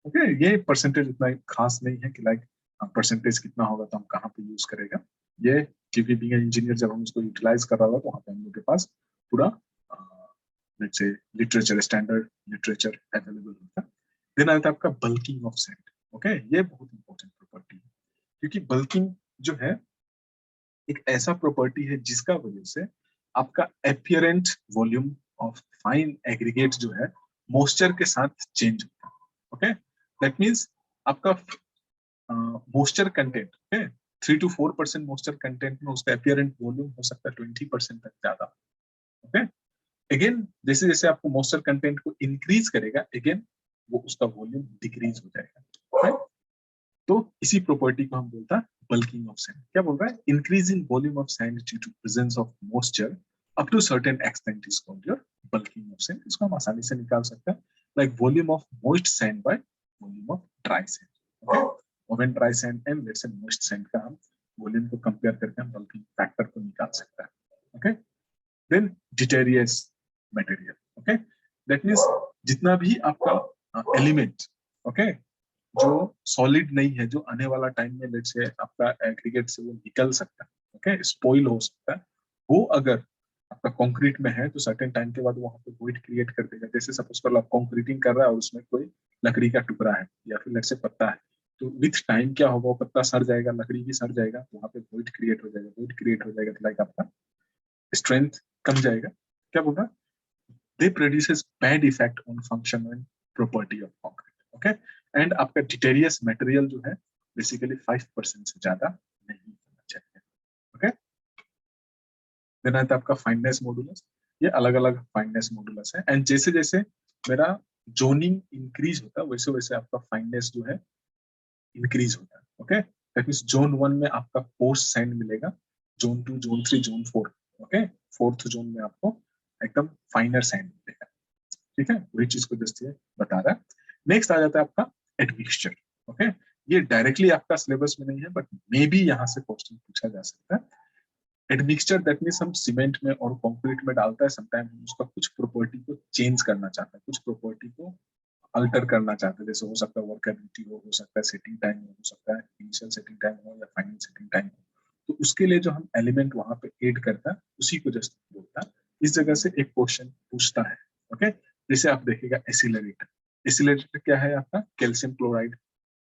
ओके, ये परसेंटेज उतना खास नहीं है कि लाइक परसेंटेज कितना होगा तो हम कहाँ पे यूज करेगा ये, क्योंकि बीइंग इंजीनियर जब हम उसको यूटिलाइज कर रहा होगा तो वहाँ पे हम लोग के पास पूरा let's say literature, standard literature available होता है। देन आता है आपका बल्किंग ऑफ सैंड। ओके, ये बहुत इंपॉर्टेंट प्रॉपर्टी है, क्योंकि बल्किंग जो है एक ऐसा प्रॉपर्टी है जिसका वजह से आपका apparent volume of fine aggregate जो है मॉइस्चर के साथ चेंज होता है। ओके, दैट मीन्स आपका moisture content, okay, 3 to 4% moisture content में उसका एपियरेंट वॉल्यूम हो सकता है 20% तक ज्यादा। ओके, अगेन जैसे जैसे आपको मॉइस्चर कंटेंट को इंक्रीज करेगा, अगेन वो उसका वॉल्यूम डिक्रीज हो जाएगा। okay? तो इसी प्रॉपर्टी को हम बोलता है बल्किंग ऑफ सैंड। क्या बोल रहा है, increase in volume of sand due to presence of moisture up to certain extent is called your bulking of sand. इसको हम आसानी से निकाल सकते हैं, like volume of moist sand by volume of dry sand. Okay, when dry sand and let's say moist sand का हम volume को कंपेयर करके हम बल्किंग फैक्टर को निकाल सकते हैं। Okay, then deleterious material. Okay, that means जितना भी आपका एलिमेंट ओके जो सॉलिड नहीं है, जो आने वाला टाइम में लेट्स से आपका एग्रीगेट से वो निकल सकता है, ओके, स्पॉइल हो सकता है, वो अगर आपका कंक्रीट में है तो सर्टेन टाइम के बाद वहां पे वॉइड क्रिएट कर देगा। जैसे सपोज कर लो आप कंक्रीटिंग कर रहा है और उसमें कोई लकड़ी का टुकड़ा है या फिर लेट्स से पत्ता है, तो विथ टाइम क्या होगा, वो पत्ता सड़ जाएगा, लकड़ी भी सड़ जाएगा, तो वहाँ पे वोइड क्रिएट हो जाएगा, वोइड क्रिएट हो जाएगा तो लाइक आपका स्ट्रेंथ कम जाएगा। क्या बोल रहा है, दे produces bad effect on function and property of concrete. Okay, and आपका डिटेरियस मटेरियल जो है बेसिकली 5% से ज्यादा नहीं होना चाहिए। ओके, देन आता है आपका फाइननेस मॉडुलस। ये अलग अलग फाइननेस मॉडुलस है, एंड जैसे जैसे मेरा जोनिंग इंक्रीज होता है वैसे वैसे आपका फाइननेस जो है इंक्रीज होता है। ओके, दैट मींस जोन 1 में आपका पोस्ट सैंड मिलेगा, zone 2, zone 3, zone 4, okay, fourth zone में आपको एकदम फाइनर सैंड मिलेगा। ठीक है, वही चीज को जस्ट ये बता रहा है। नेक्स्ट आ जाता है आपका एडमिक्सचर। ओके, ये डायरेक्टली आपका सिलेबस में नहीं है, बट मे बी यहाँ से क्वेश्चन पूछा जा सकता है। एडमिक्सचर दैट मींस हम सीमेंट में और कंक्रीट में डालता है, समटाइम हम उसका कुछ प्रॉपर्टी को चेंज करना चाहते हैं, कुछ प्रॉपर्टी को अल्टर करना चाहते हैं, जैसे हो सकता है वर्केबिलिटी हो सकता है सेटिंग टाइम हो सकता है इनिशियल सेटिंग टाइम हो या फाइनल सेटिंग टाइम हो। तो उसके लिए जो हम एलिमेंट वहां पे ऐड करता है उसी को जस्ट बोलता है। इस जगह से एक क्वेश्चन पूछता है। ओके, जैसे आप देखिएगा एसिलरेटर। एसिलरेटर क्या है आपका, कैल्शियम क्लोराइड।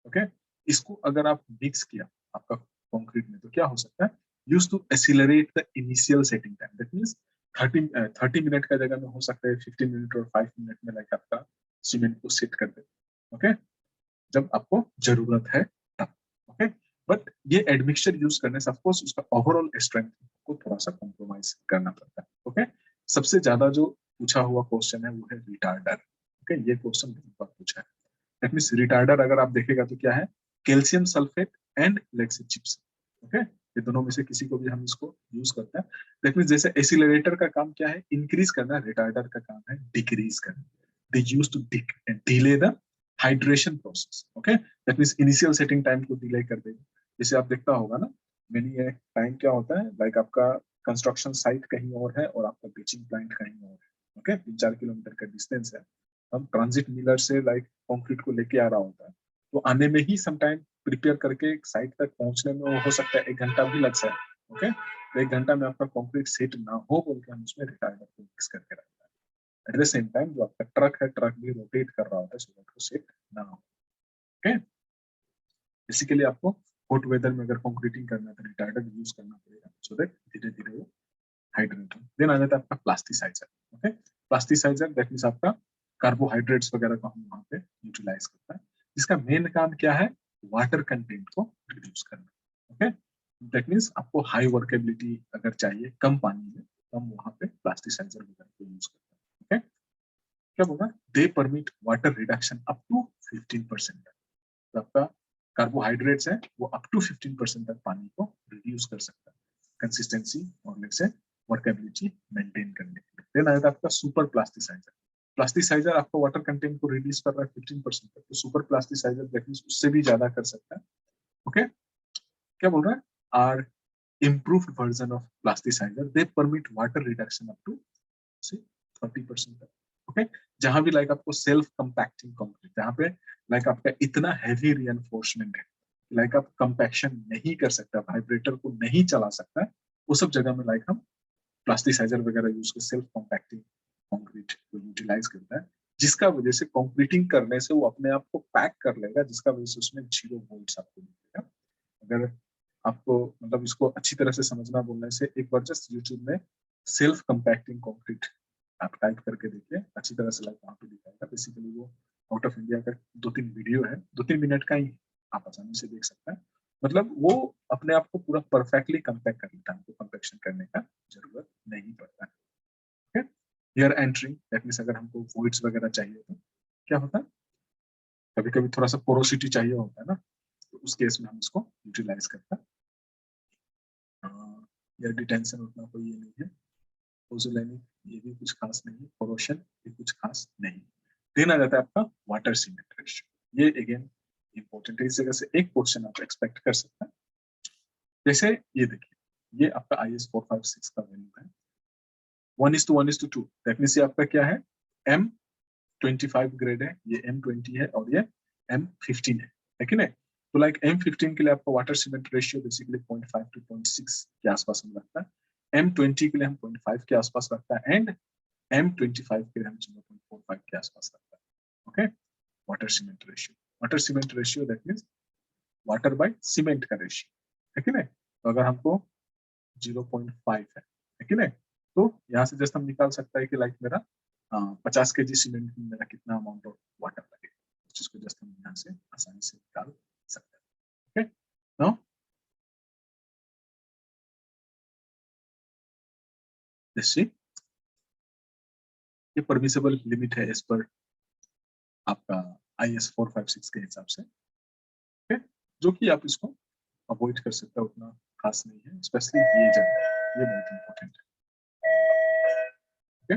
ओके, इसको अगर आप मिक्स किया आपका कंक्रीट में तो क्या हो सकता है, use to accelerate the initial setting time, that means 30 minute का जगह में हो सकता है 15 मिनट और 5 मिनट में लाइक आपका सीमेंट को सेट कर दे। ओके, जब आपको जरूरत है तब। ओके, बट ये एडमिक्सचर यूज करने से ऑफकोर्स उसका ओवरऑल स्ट्रेंथ को थोड़ा सा कॉम्प्रोमाइज करना पड़ता है। ओके, सबसे ज्यादा जो पूछा हुआ क्वेश्चन है वो है रिटार्डर। ओके, ये क्वेश्चन बहुत बार पूछा है। दैट मींस रिटार्डर अगर आप देखेगा तो क्या है, calcium sulphate and lexi chips. Okay, ये दोनों में से किसी को भी हम इसको यूज करते हैं। दैट मींस जैसे एसिलरेटर का काम क्या है, इंक्रीज करना, रिटार्डर का काम है डिक्रीज करना। They use to delay the hydration process. Okay, that means initial setting time को डिले कर देगा। जैसे आप देखता होगा ना, मैंने ये टाइम क्या होता है, लाइक आपका कंस्ट्रक्शन साइट कहीं और है और आपका बेचिंग प्लांट कहीं और है। ओके, 3-4 किलोमीटर का डिस्टेंस है, हम ट्रांजिट मिलर से लाइक कंक्रीट को लेके आ रहा होता है, तो आने में ही सम टाइम प्रिपेयर करके साइट तक पहुंचने में हो सकता है 1 घंटा भी लग जाए। ओके, तो 1 घंटा में आपका कंक्रीट सेट ना हो बोल के हम उसमें रिटार्डर को मिक्स करके रखते हैं। एट द सेम टाइम जो आपका ट्रक है, ट्रक भी रोटेट कर रहा होता है सो दैट वो सेट ना हो। ओके, बेसिकली आपको हॉट वेदर में अगर कंक्रीटिंग करना है तो रिटार्डर यूज करना पड़ेगा सो दैट धीरे धीरे वो हाइड्रेट हो। देन आ जाता है आपका plasticizer. Okay, plasticizer that means आपका कार्बोहाइड्रेट्स वगैरह को हम वहां पे यूटिलाइज करता है, जिसका मेन काम क्या है, वाटर कंटेंट को रिड्यूस करना। ओके, दैट मींस आपको हाई वर्केबिलिटी अगर चाहिए कम पानी में तो हम वहां पे प्लास्टिसाइजर वगैरह को यूज करते हैं। ओके, क्या बोला, they permit water reduction up to 15%। तो आपका कार्बोहाइड्रेट्स है वो अप टू 15% तक पानी को रिड्यूस कर सकता है कंसिस्टेंसी और लेट से वर्केबिलिटी मेंटेन करने के लिए। देन आ जाता है आपका सुपर प्लास्टिसाइजर। प्लास्टिसाइजर आपका वाटर कंटेंट को रिड्यूस कर रहा है 15% तक, तो सुपर प्लास्टिसाइजर दैट मींस उससे भी ज्यादा कर सकता है। ओके, क्या बोल रहा है, are improved version of plasticizer, they permit water reduction up to say 30% तक। ओके, जहां भी लाइक आपको सेल्फ कंपैक्टिंग कंक्रीट, जहां पे लाइक आपका इतना हैवी रिइंफोर्समेंट है लाइक आप कंपैक्शन नहीं कर सकता, वाइब्रेटर को नहीं चला सकता, वो सब जगह में लाइक हम प्लास्टिसाइजर वगैरह यूज कर सेल्फ कंपैक्टिंग कंक्रीट को यूटिलाइज करता है, जिसका वजह से कंक्रीटिंग करने से वो अपने आप को पैक कर लेगा, जिसका वजह से उसमें 0 वोल्ट्स आपको मिलेगा। अगर आपको मतलब इसको अच्छी तरह से समझना बोलने से एक बार जस्ट यूट्यूब में सेल्फ कंपैक्टिंग कंक्रीट आप टाइप करके देखिए, अच्छी तरह से लाइक वहां पे दिखाएगा। बेसिकली वो आउट ऑफ इंडिया का 2-3 वीडियो है, 2-3 मिनट का ही, आप आसानी से देख सकते हैं। मतलब वो अपने आप को पूरा परफेक्टली कंपैक्ट कर लेता है, हमको कंपैक्शन करने का जरूरत नहीं पड़ता है। एयर एंट्री दैट मींस अगर हमको वॉइड्स वगैरह चाहिए तो क्या होता है, कभी कभी थोड़ा सा पोरोसिटी चाहिए होता है ना, तो उस केस में हम इसको यूटिलाइज करते हैं। एयर डिटेंशन उतना कोई ये नहीं है, पोजोलैनिक ये भी कुछ खास नहीं है, पोरोशन भी कुछ खास नहीं। देन आ जाता है आपका वाटर सीमेंट रेशियो। ये अगेन इंपॉर्टेंट है, इस जगह से एक क्वेश्चन आप एक्सपेक्ट कर सकते हैं। जैसे ये देखिए, ये आपका IS 456 का वैल्यू है 1:1:2, दैट मींस ये आपका क्या है, M25 ग्रेड है, ये M20 है और ये M15 है कि नहीं। तो लाइक M15 के लिए आपका water cement ratio basically 0.5 to 0.6 के आसपास में लगता है, M20 के लिए हम 0.5 के आसपास रखता है, एंड M25 के लिए हम 0.45 के आसपास रखता है। Okay, water cement ratio that means water bye cement का रेशियो, है कि नहीं? तो अगर हमको 0.5 है कि नहीं, तो यहाँ से जस्ट हम निकाल सकता है कि लाइक मेरा 50 kg सीमेंट में मेरा कितना अमाउंट ऑफ वाटर लगेगा, उस चीज को जस्ट हम यहाँ से आसानी से निकाल सकते हैं। ओके, नाउ लेट्स सी, ये परमिसिबल लिमिट है एज पर आपका IS 456 के हिसाब से, ओके, जो कि आप इसको अवॉइड कर सकते हो, उतना खास नहीं है, स्पेशली ये जगह, ये बहुत इंपॉर्टेंट है। ओके,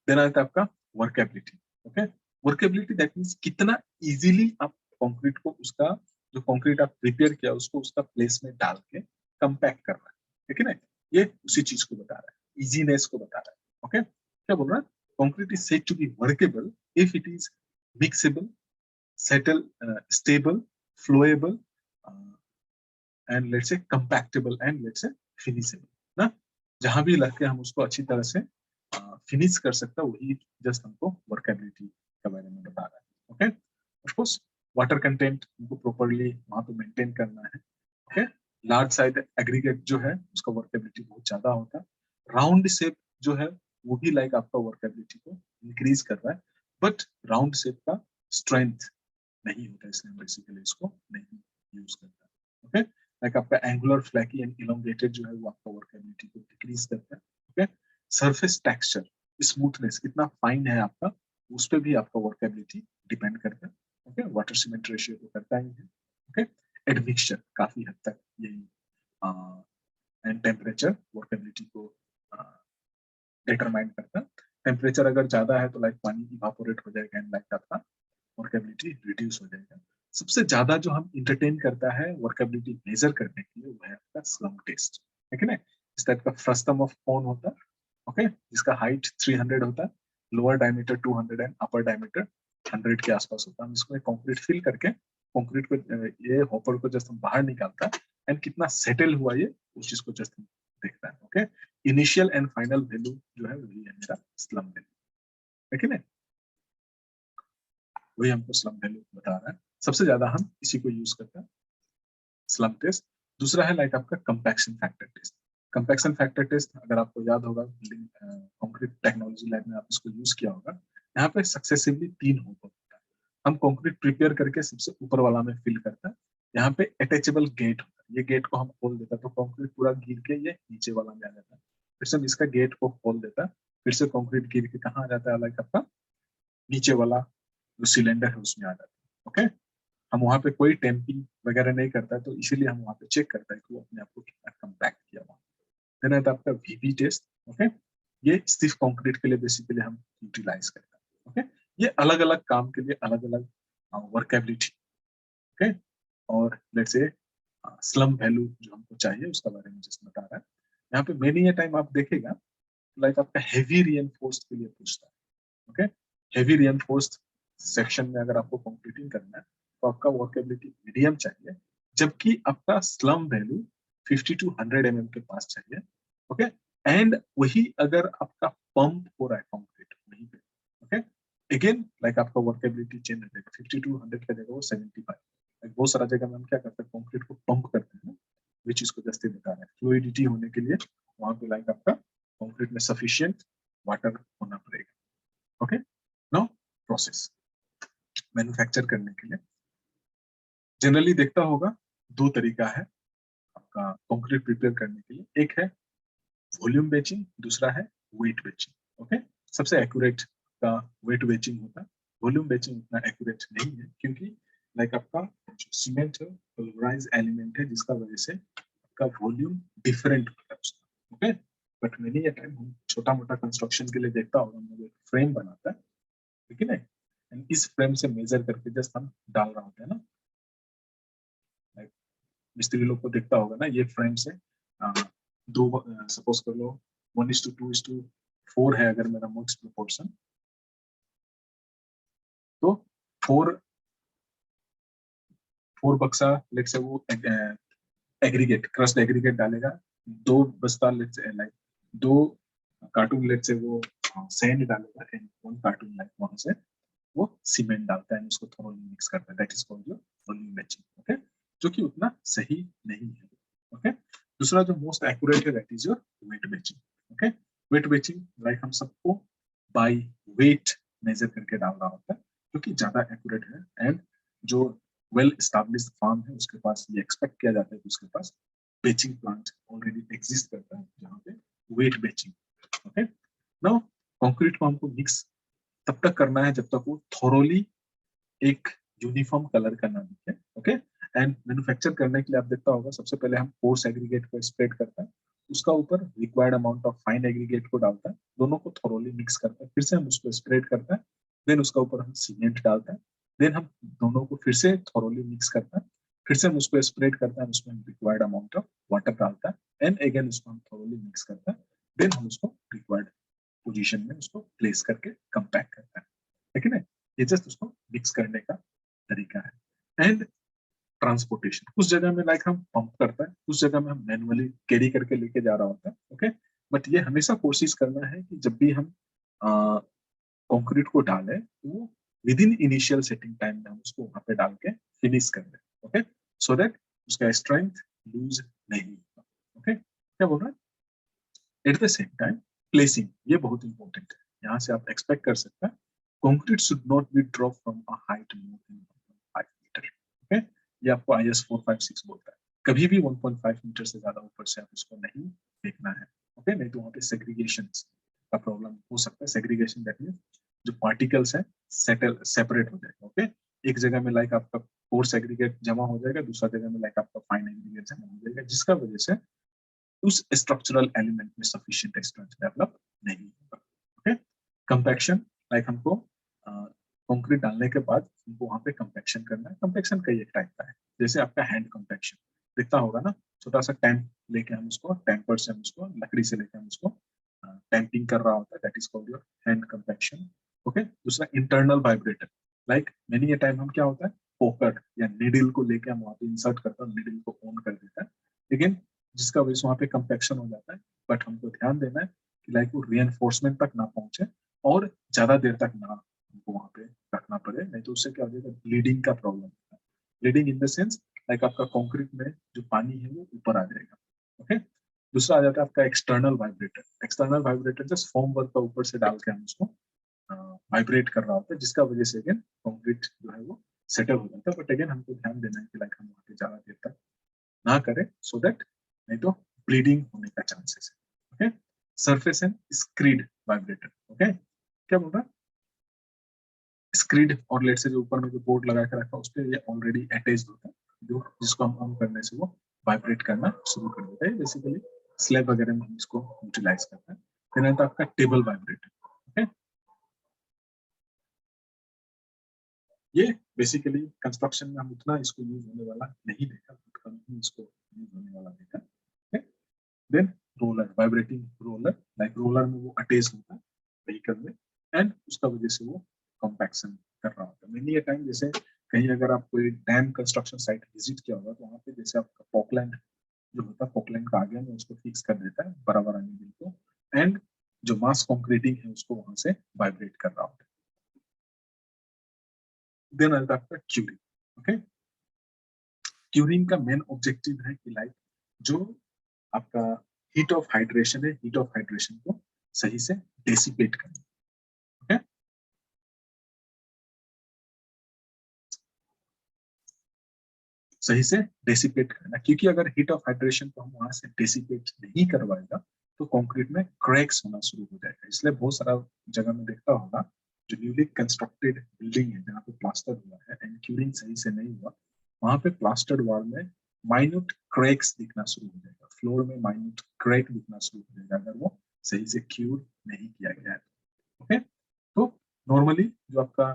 देन आता है आपका workability. Okay, workability that means कितना इजीली आप कंक्रीट को, उसका जो कंक्रीट आप प्रिपेयर किया उसको उसका प्लेस में डाल के कंपैक्ट कर रहा है कि नहीं, ये उसी चीज को बता रहा है, इजीनेस को बता रहा है। ओके, क्या बोल रहा है? Concrete is said to be workable if it is mixable, settle, stable, flowable, and let's say compactable and let's say finishable ना, जहां भी लग के हम उसको अच्छी तरह से फिनिश कर सकता है, वही जस्ट हमको वर्केबिलिटी के बारे में बता रहा है। Okay, of course water content हमको प्रॉपर्ली वहां पे मेंटेन करना है। ओके, लार्ज साइज एग्रीगेट जो है उसका वर्केबिलिटी बहुत ज्यादा होता है, राउंड शेप जो है वो भी लाइक आपका वर्केबिलिटी को इंक्रीज कर रहा है, बट राउंड शेप का स्ट्रेंथ नहीं होता, इसलिए बेसिकली इसको नहीं यूज करता। ओके, लाइक आपका एंगुलर, फ्लैकी एंड इलोंगेटेड जो है वो आपका वर्केबिलिटी को डिक्रीज करता है। ओके, सरफेस टेक्सचर, स्मूथनेस कितना फाइन है आपका, उस पर भी आपका वर्केबिलिटी डिपेंड करता है। ओके, वाटर सीमेंट रेशियो तो करता ही है। ओके, एडमिक्सचर काफी हद तक यही, एंड टेम्परेचर वर्केबिलिटी को डिटरमाइन करता है। टेम्परेचर अगर ज्यादा है तो लाइक पानी इवापोरेट हो जाएगा एंड लाइक आपका वर्केबिलिटी रिड्यूस हो जाएगा। सबसे ज्यादा जो हम इंटरटेन करता है वर्केबिलिटी मेजर करने के लिए वो है आपका स्लम टेस्ट, है कि नहीं? इस टाइप का फ्रस्टम ऑफ कोन होता है, ओके, जिसका हाइट 300 होता है, lower diameter 200 and upper diameter 100 के आसपास होता है। हम इसमें कंक्रीट फिल करके कंक्रीट को, ये हॉपर को जस्ट हम बाहर निकालता है एंड कितना सेटल हुआ ये उस चीज को जस्ट देखता है। Okay, initial and final value जो है वही है मेरा स्लम वैल्यू, है कि नहीं? वही हमको स्लम वैल्यू बता रहा है। सबसे ज्यादा हम इसी को यूज करते हैं, स्लम टेस्ट। दूसरा है लाइक आपका compaction factor test. Compaction factor test अगर आपको याद होगा, कंक्रीट टेक्नोलॉजी लैब में आप इसको यूज किया होगा। यहाँ पे सक्सेसिवली 3 होता है, हम कंक्रीट प्रिपेयर करके सबसे ऊपर वाला में फिल करते हैं, यहाँ पे अटैचेबल गेट होता है, ये गेट को हम खोल देता है तो कंक्रीट पूरा गिर के ये नीचे वाला में आ जाता है, फिर से हम इसका गेट को खोल देता है, फिर से कंक्रीट गिर के कहाँ आ जाता है, लाइक आपका नीचे वाला जो सिलेंडर है उसमें आ जाता है। ओके, हम वहां पे कोई टेम्पिंग वगैरह नहीं करता है, तो इसीलिए हम वहां पे चेक करता है कि वो अपने आप को कितना कंपैक्ट किया हुआ है। देन आपका वीबी टेस्ट। ओके, ये स्टिफ कंक्रीट के लिए बेसिकली हम यूटिलाइज करते हैं। ओके, ये अलग अलग काम के लिए अलग अलग वर्केबिलिटी, ओके, और लेट्स से स्लम वैल्यू जो हमको चाहिए उसका बारे में जस्ट बता रहा है। यहाँ पे मेनी ये टाइम आप देखेगा लाइक आपका हेवी रिएनफोर्स्ड के लिए पूछता है। ओके, हेवी रिएनफोर्स्ड सेक्शन में अगर आपको कंक्रीटिंग करना है तो आपका वर्केबिलिटी मीडियम चाहिए, जबकि आपका स्लम वैल्यू 50 to 100 mm के पास चाहिए। ओके, एंड वही अगर आपका पंप हो रहा है कंक्रीट वहीं पे, ओके, अगेन लाइक आपका वर्केबिलिटी चेंज हो जाएगा, 50 to 100 की जगह वो 75। बहुत सारा जगह में हम क्या करते हैं, कंक्रीट को पंप करते हैं, विच चीज को जस्ट बता रहे हैं, फ्लूइडिटी होने के लिए वहां पे लाइक आपका कंक्रीट में सफिशिएंट वाटर होना पड़ेगा। ओके, नाउ प्रोसेस मैन्युफैक्चर करने के लिए जनरली देखता होगा 2 तरीका है आपका कंक्रीट प्रिपेयर करने के लिए, एक है वॉल्यूम बेचिंग, दूसरा है वेट बेचिंग। ओके, सबसे एक्यूरेट का वेट बेचिंग होता है, वॉल्यूम बेचिंग उतना एक्यूरेट नहीं है, क्योंकि लाइक आपका जो सीमेंट है पोलराइज एलिमेंट है, जिसका वजह से आपका वॉल्यूम डिफरेंट होता है उसका। ओके, बट मैंने ये टाइम हम छोटा मोटा कंस्ट्रक्शन के लिए देखता होगा, हम लोग एक फ्रेम बनाता है, ठीक है ना, इस फ्रेम से मेजर करके जस्ट हम डाल रहा होता है ना, मिस्त्री लोग को देखता होगा ना, ये फ्रेम से दो सपोज कर लो 1:2:4 है अगर मेरा मोक्स प्रोपोर्शन, तो 4 बक्सा लेट से वो एग्रीगेट क्रस्ट एग्रीगेट डालेगा, 2 बस्ता लेट से लाइक 2 कार्टून लेट से वो सैंड डालेगा एंड 1 कार्टून लाइक वहां से वो सीमेंट डालता है, उसको थोड़ा मिक्स करता है, that is called your volume batching, okay, जो कि उतना सही नहीं है, ओके। दूसरा जो मोस्ट एक्यूरेट है that is your weight batching, okay. Weight batching like हम सबको बाय वेट मेजर करके डालना होता है, जो कि ज्यादा एक्यूरेट है एंड जो वेल एस्टैब्लिश्ड फार्म है उसके पास ये एक्सपेक्ट किया जाता है कि उसके पास बेचिंग प्लांट ऑलरेडी एग्जिस्ट करता है जहाँ पे weight batching, okay. Now concrete को हमको मिक्स तब तक करना है जब तक वो थोरोली एक यूनिफॉर्म कलर का ना दिखे, ओके। एंड मैन्युफैक्चर करने के लिए आप देखता होगा सबसे पहले हम कोर्स एग्रीगेट को स्प्रेड करता है, उसका ऊपर required amount of fine aggregate को डालता है, दोनों को थोरोली मिक्स करता है, फिर से हम उसको स्प्रेड करता है, देन उसका ऊपर हम सीमेंट डालता है, देन हम दोनों को फिर से थोरोली मिक्स करता है, फिर से हम उसको स्प्रेड करता है, उसमें रिक्वायर्ड अमाउंट ऑफ वाटर डालता है एंड अगेन उसको हम थोरोली मिक्स करता है, देन हम उसको रिक्वायर्ड पोजीशन में उसको प्लेस करके कंपैक्ट करता है, ठीक है ना। ये जस्ट उसको मिक्स करने का तरीका है। एंड ट्रांसपोर्टेशन, कुछ जगह में लाइक हम पंप करता है, कुछ जगह में हम मैनुअली कैरी करके लेके जा रहा होता है, ओके। बट ये हमेशा कोशिश करना है कि जब भी हम कंक्रीट को डालें वो with in initial setting time में हम उसको वहां पे डाल के फिनिश कर दें, ओके, सो दैट उसका स्ट्रेंथ लूज नहीं होगा, ओके। क्या बोल रहा है? At the same time placing, ये बहुत इंपॉर्टेंट है, यहाँ से आप एक्सपेक्ट कर सकते हैं concrete should not be drop from a height more than 1.5 metre, okay. ये आपको IS 456 बोलता है, कभी भी 1.5 मीटर से ज्यादा ऊपर से आप उसको नहीं फेंकना है, ओके। नहीं तो वहाँ पे सेग्रीगेशन का प्रॉब्लम हो सकता है। सेग्रीगेशन दैट मींस जो पार्टिकल्स है सेटल सेपरेट हो जाएगा, ओके। एक जगह में लाइक आपका कोर्स एग्रीगेट जमा हो जाएगा, दूसरा जगह में लाइक आपका फाइन एग्रीगेट जमा हो जाएगा, जिसका वजह से उस स्ट्रक्चरल एलिमेंट में सफिशिएंट स्ट्रेंथ डेवलप नहीं होगा, ओके। कंपैक्शन लाइक हमको कंक्रीट डालने के बाद हमको वहां पे कंपैक्शन करना है। कंपैक्शन कई एक टाइप का है, जैसे आपका हैंड कंपैक्शन दिखता होगा ना, छोटा सा टैंप लेके हम उसको टैंपर से हम उसको लकड़ी से लेके हम उसको टैंपिंग कर रहा होता है, that is called your hand compaction, okay. दूसरा internal vibrator, like many a time हम क्या होता है पोकर या नीडल को लेके हम वहां पे इंसर्ट करते हैं, नीडल को ऑन कर देता है, लेकिन जिसका वजह से वहां पे कंपैक्शन हो जाता है। बट हमको ध्यान देना है कि लाइक वो रीएनफोर्समेंट तक ना पहुंचे और ज्यादा देर तक ना हमको वहां पे रखना पड़े, नहीं तो उससे क्या हो जाएगा ब्लीडिंग का प्रॉब्लम होता है। Bleeding in the sense like आपका कंक्रीट में जो पानी है वो ऊपर आ जाएगा, ओके। दूसरा आ जाता है आपका external vibrator. External vibrator just foam work का ऊपर से डाल के हम उसको वाइब्रेट कर रहा होता है, जिसका वजह से अगेन कंक्रीट जो है वो सेटल हो जाता है। बट अगेन हमको ध्यान देना है कि लाइक हम वहां पे ज्यादा देर तक ना करें, सो दैट नहीं तो ब्लीडिंग होने का चांसेस है, okay. Surface and screed vibrator, okay. क्या बोल रहा है? स्क्रीड और लेट से जो ऊपर में जो बोर्ड लगा के रखा है उस पर ये ऑलरेडी अटैच्ड होता है, जो जिसको हम ऑन करने से वो वाइब्रेट करना शुरू कर देता है। बेसिकली स्लैब वगैरह में हम इसको यूटिलाइज करते हैं। फिर आता है आपका टेबल वाइब्रेटर, ओके। ये बेसिकली कंस्ट्रक्शन में हम उतना इसको यूज होने वाला नहीं देखा, कम ही इसको यूज होने वाला देखा, okay. Then roller, vibrating roller, like roller में वो अटैच होता है व्हीकल में एंड उसका वजह से वो कंपैक्शन कर रहा होता है। मेनी टाइम जैसे कहीं अगर आप कोई डैम कंस्ट्रक्शन साइट विजिट किया होगा तो वहाँ पे जैसे आपका पोकलैंड जो होता है, पोकलैंड का आगे में उसको फिक्स कर देता है बराबर एंगल को, एंड जो मास कंक्रीटिंग है उसको वहां से वाइब्रेट कर रहा होता है। देन आता है आपका क्यूरिंग, ओके। क्यूरिंग का मेन ऑब्जेक्टिव है कि लाइक जो आपका हीट ऑफ हाइड्रेशन है, हीट ऑफ हाइड्रेशन को सही से डेसिपेट करना, ओके। सही से डेसिपेट करना, क्योंकि अगर हीट ऑफ हाइड्रेशन को हम वहां से डेसिपेट नहीं करवाएगा तो कंक्रीट में क्रैक्स होना शुरू हो जाएगा। इसलिए बहुत सारा जगह में देखता होगा जो न्यूली कंस्ट्रक्टेड बिल्डिंग है जहाँ पे प्लास्टर हुआ है एंड क्यूरिंग सही से नहीं हुआ, वहां पे प्लास्टर्ड वॉल में माइन्यूट क्रैक्स दिखना शुरू हो जाएगा, फ्लोर में माइन्यूट क्रैक दिखना शुरू हो जाएगा अगर वो सही से क्यूर नहीं किया गया है, ओके। तो नॉर्मली जो आपका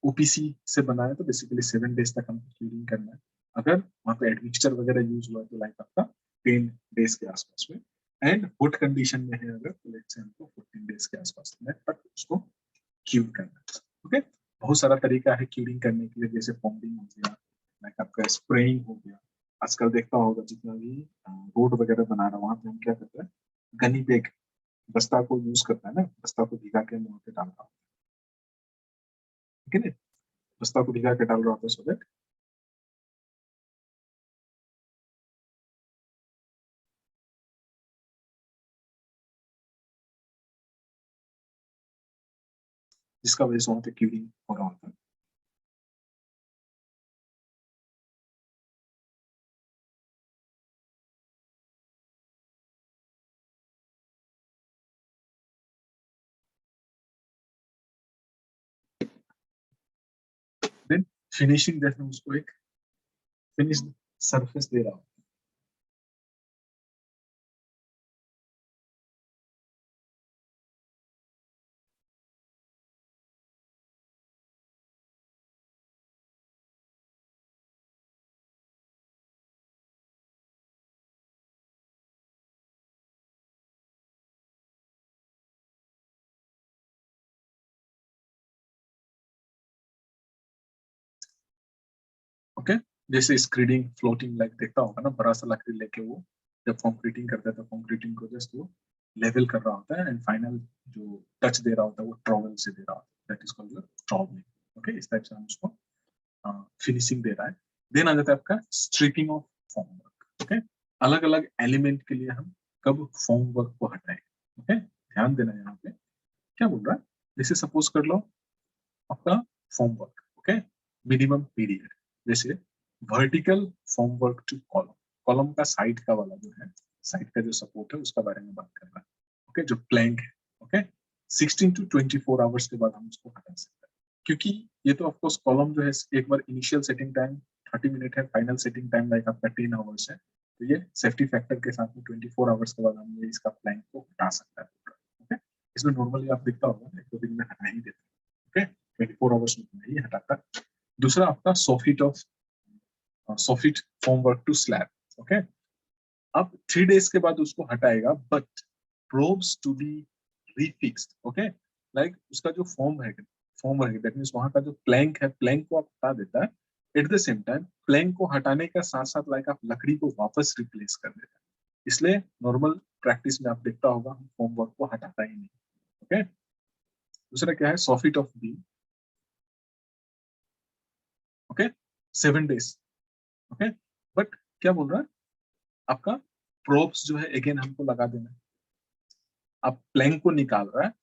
ओपीसी से बना है तो बेसिकली 7 डेज तक हमको क्यूरिंग करना है। अगर वहाँ पे एडमिक्सचर वगैरह यूज हुआ तो लाइक आपका 10 डेज के आसपास में, एंड गुड कंडीशन में है अगर तो लेट्स से हमको 14 डेज के आसपास में तक उसको क्यूर करना है, ओके। बहुत सारा तरीका है क्यूरिंग करने के लिए, जैसे पॉम्बिंग हो गया, लाइक आपका स्प्रेइंग हो गया। आजकल देखता होगा जितना भी रोड वगैरह बना रहा है वहां पे हम क्या करते हैं गनी बैग बस्ता को यूज करता है ना, बस्ता को भिगा के मुंह पे डालता है, ठीक है ना, बस्ता को भिगा के डाल रहा होता है सो दैट जिसका वजह से वहां पे क्यूरिंग हो रहा होता है। देन फिनिशिंग जैसे उसको एक फिनिश सरफेस दे रहा हो। ओके, जैसे स्क्रीडिंग फ्लोटिंग लाइक देखता होगा ना, बड़ा सा लकड़ी लेके वो जब कंक्रीटिंग करता है तो कंक्रीटिंग को जस्ट वो लेवल कर रहा होता है एंड फाइनल जो टच दे रहा होता है वो ट्रॉवल से दे रहा होता है, दैट इज कॉल्ड ट्रॉवलिंग। ओके, इस टाइप से हम उसको फिनिशिंग दे रहा है। देन आ जाता है आपका stripping of form work. Okay, अलग अलग एलिमेंट के लिए हम कब फॉर्म वर्क को हटाएंगे। ओके, ध्यान देना यहाँ पे क्या बोल रहा है। जैसे सपोज कर लो आपका form work, okay, minimum period, जैसे vertical form work to column, column का साइड का वाला जो है, साइड का जो सपोर्ट है उसका बारे में बात कर रहा है। ओके, जो प्लैंक है, ओके, 16 to 24 आवर्स के बाद हम उसको हटा सकते हैं, क्योंकि ये तो ऑफकोर्स कॉलम जो है एक बार इनिशियल सेटिंग टाइम 30 मिनट है, फाइनल सेटिंग टाइम लाइक आपका 10 आवर्स है, तो ये सेफ्टी फैक्टर के साथ में 24 आवर्स के बाद हम ये इसका प्लैंक को हटा सकता है। ओके, इसमें नॉर्मली आप दिखता होगा एक दो दिन में हटा ही देते हैं। ओके, 24 आवर्स में नहीं हटाता। दूसरा आपका soffit form work to slab. Okay, अब 3 डेज के बाद उसको हटाएगा, but props to be refixed. Okay, like उसका जो फॉर्म है दैट मींस वहां का जो प्लैंक है, प्लैंक को आप हटा देता है। At the same time plank को हटाने का साथ साथ लाइक आप लकड़ी को वापस रिप्लेस कर देता है। इसलिए नॉर्मल प्रैक्टिस में आप देखता होगा हम फॉर्म वर्क को हटाता ही नहीं। ओके, दूसरा क्या है soffit of beam. Okay, 7 days. Okay, but क्या बोल रहा है आपका प्रोब्स जो है अगेन हमको लगा देना है। आप प्लैंक को निकाल रहा है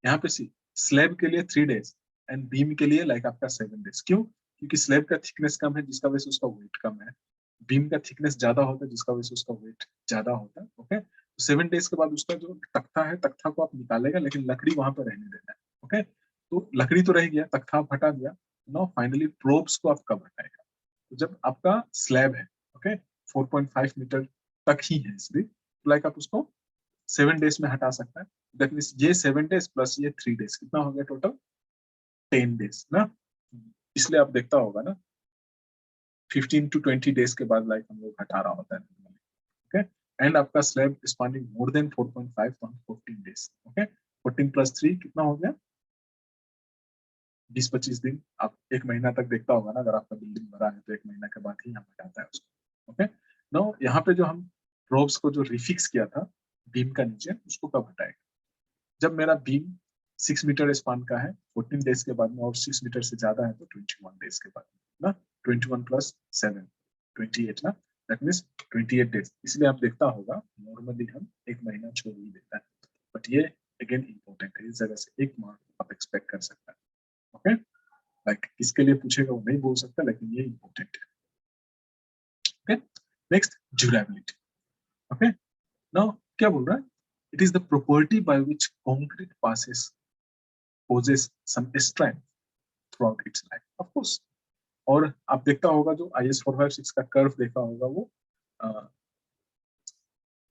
यहाँ पे सी, स्लैब के लिए 3 डेज एंड बीम के लिए लाइक आपका 7 डेज। क्यों? क्योंकि स्लैब का थिकनेस कम है जिसका वजह से उसका वेट कम है, बीम का थिकनेस ज्यादा होता है जिसका वजह से उसका वेट ज्यादा होता है। ओके, 7 डेज के बाद उसका जो तख्ता है, तख्ता को आप निकालेगा लेकिन लकड़ी वहां पर रहने देना है। ओके, तो लकड़ी तो रह गया, तख्ता आप हटा दिया, नाउ फाइनली प्रोब्स को आप कब हटाएगा? तो जब आपका स्लैब है, ओके, 4.5 मीटर तक ही है सिर्फ, लाइक आप उसको 7 डेज में हटा सकता है। दैट मीन्स ये 7 डेज प्लस ये 3 डेज कितना हो गया टोटल 10 डेज ना। इसलिए आप देखता होगा ना 15 to 20 डेज के बाद लाइक हम लोग हटा रहा होता है। ओके, एंड आपका स्लैब स्पैनिंग मोर देन 4.5 तो हम 14 डेज। ओके, 14 प्लस 3 कितना हो गया 20-25 दिन। आप एक महीना तक देखता होगा ना, अगर आपका बिल्डिंग बड़ा है तो एक महीना के बाद ही हम हटाता है उसको। ओके, नो यहाँ पे जो हम रोब्स को जो रिफिक्स किया था बीम का नीचे, उसको कब हटाएगा? जब मेरा बीम 6 मीटर स्पान का है 14 डेज के बाद में, और 6 मीटर से ज्यादा है तो 21 डेज के बाद ना। 21 प्लस 7 28 ना, दैट मीन्स 28 डेज। इसलिए आप देखता होगा नॉर्मली हम एक महीना छोड़ ही देता है, बट ये अगेन इंपॉर्टेंट है, इस जगह से एक मार्क आप एक्सपेक्ट कर सकते हैं। ओके, लाइक किसके लिए पूछेगा वो नहीं बोल सकता, लेकिन ये इंपॉर्टेंट है। Okay, next durability. Okay, now क्या बोल रहा है? It is the property by which concrete passes poses some strength throughout its life, of course। और आप देखता होगा जो IS 456 का कर्व देखा होगा वो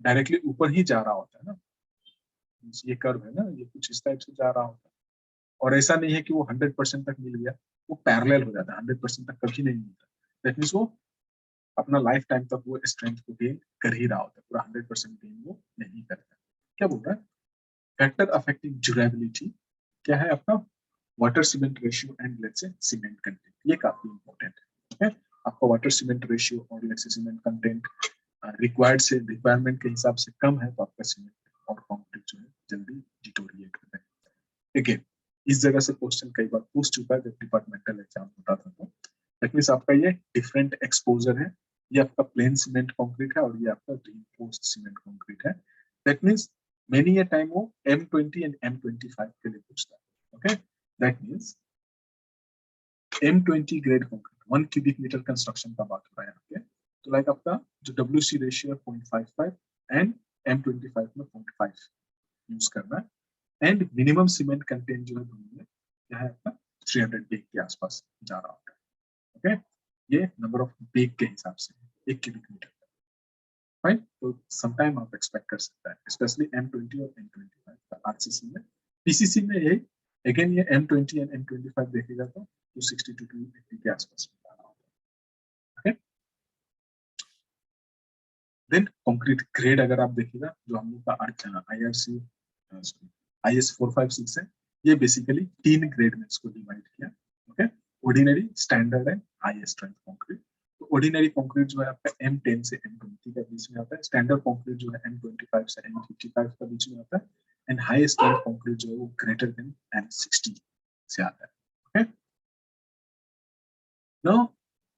डायरेक्टली ऊपर ही जा रहा होता है ना, ये कर्व है ना, ये कुछ इस टाइप से जा रहा होता है। और ऐसा नहीं है कि वो 100% तक मिल गया, वो पैरेलल हो जाता है, 100% तक कभी नहीं मिलता। दैट मीन्स वो अपना लाइफ टाइम तक वो स्ट्रेंथ को गेन कर ही रहा होता है, पूरा 100% गेन वो नहीं करता। क्या बोल रहा है? फैक्टर अफेक्टिंग ड्यूरेबिलिटी क्या है आपका? Water cement ratio and let's say cement content, ये काफी इंपॉर्टेंट है। आपका वाटर सीमेंट रेशियो और लेट्स से सीमेंट कंटेंट रिक्वायर्ड से रिक्वायरमेंट के हिसाब से कम है तो आपका सीमेंट और कंक्रीट जो है जल्दी डिटोरिएट होता है। ठीक है, इस जगह से क्वेश्चन कई बार पूछ चुका है जब डिपार्टमेंटल एग्जाम होता था तो। दैट मींस आपका ये डिफरेंट एक्सपोजर है, ये आपका प्लेन सीमेंट कंक्रीट है और ये आपका रीइंफोर्स्ड सीमेंट कंक्रीट है। That means many a time वो M20 एंड M25 के लिए पूछता है। Okay, that means M20 grade concrete 1 cubic metre construction का बात हो रहा है यहाँ पे, तो लाइक आपका जो WC रेशियो है 0.55 एंड M25 में 0.5 यूज करना है, एंड मिनिमम सीमेंट कंटेंट जो है दोनों में क्या है आपका 300 बेग के आसपास जा रहा होगा। ओके, ये नंबर ऑफ बेग के हिसाब से 1 क्यूबिक मीटर, राइट। तो समटाइम आप एक्सपेक्ट कर सकता है, स्पेशली M20 और M25 का RCC में। PCC में यही अगेन ये M20 एंड M25 देखेगा तो 260 to 280 के आसपास में जाना होगा। ओके, देन कंक्रीट ग्रेड अगर आप देखिएगा, जो हम लोग का IRC IS 456 है, ये बेसिकली 3 ग्रेड में इसको डिवाइड किया। Okay, ordinary, standard and high strength concrete. तो ऑर्डिनरी कंक्रीट जो है आपका M10 से M20 के बीच में आता है, स्टैंडर्ड कंक्रीट जो है M25 से M55 के बीच में आता है, एंड हाई स्ट्रेंथ कंक्रीट जो है वो ग्रेटर देन M60 से आता है। ओके, नाउ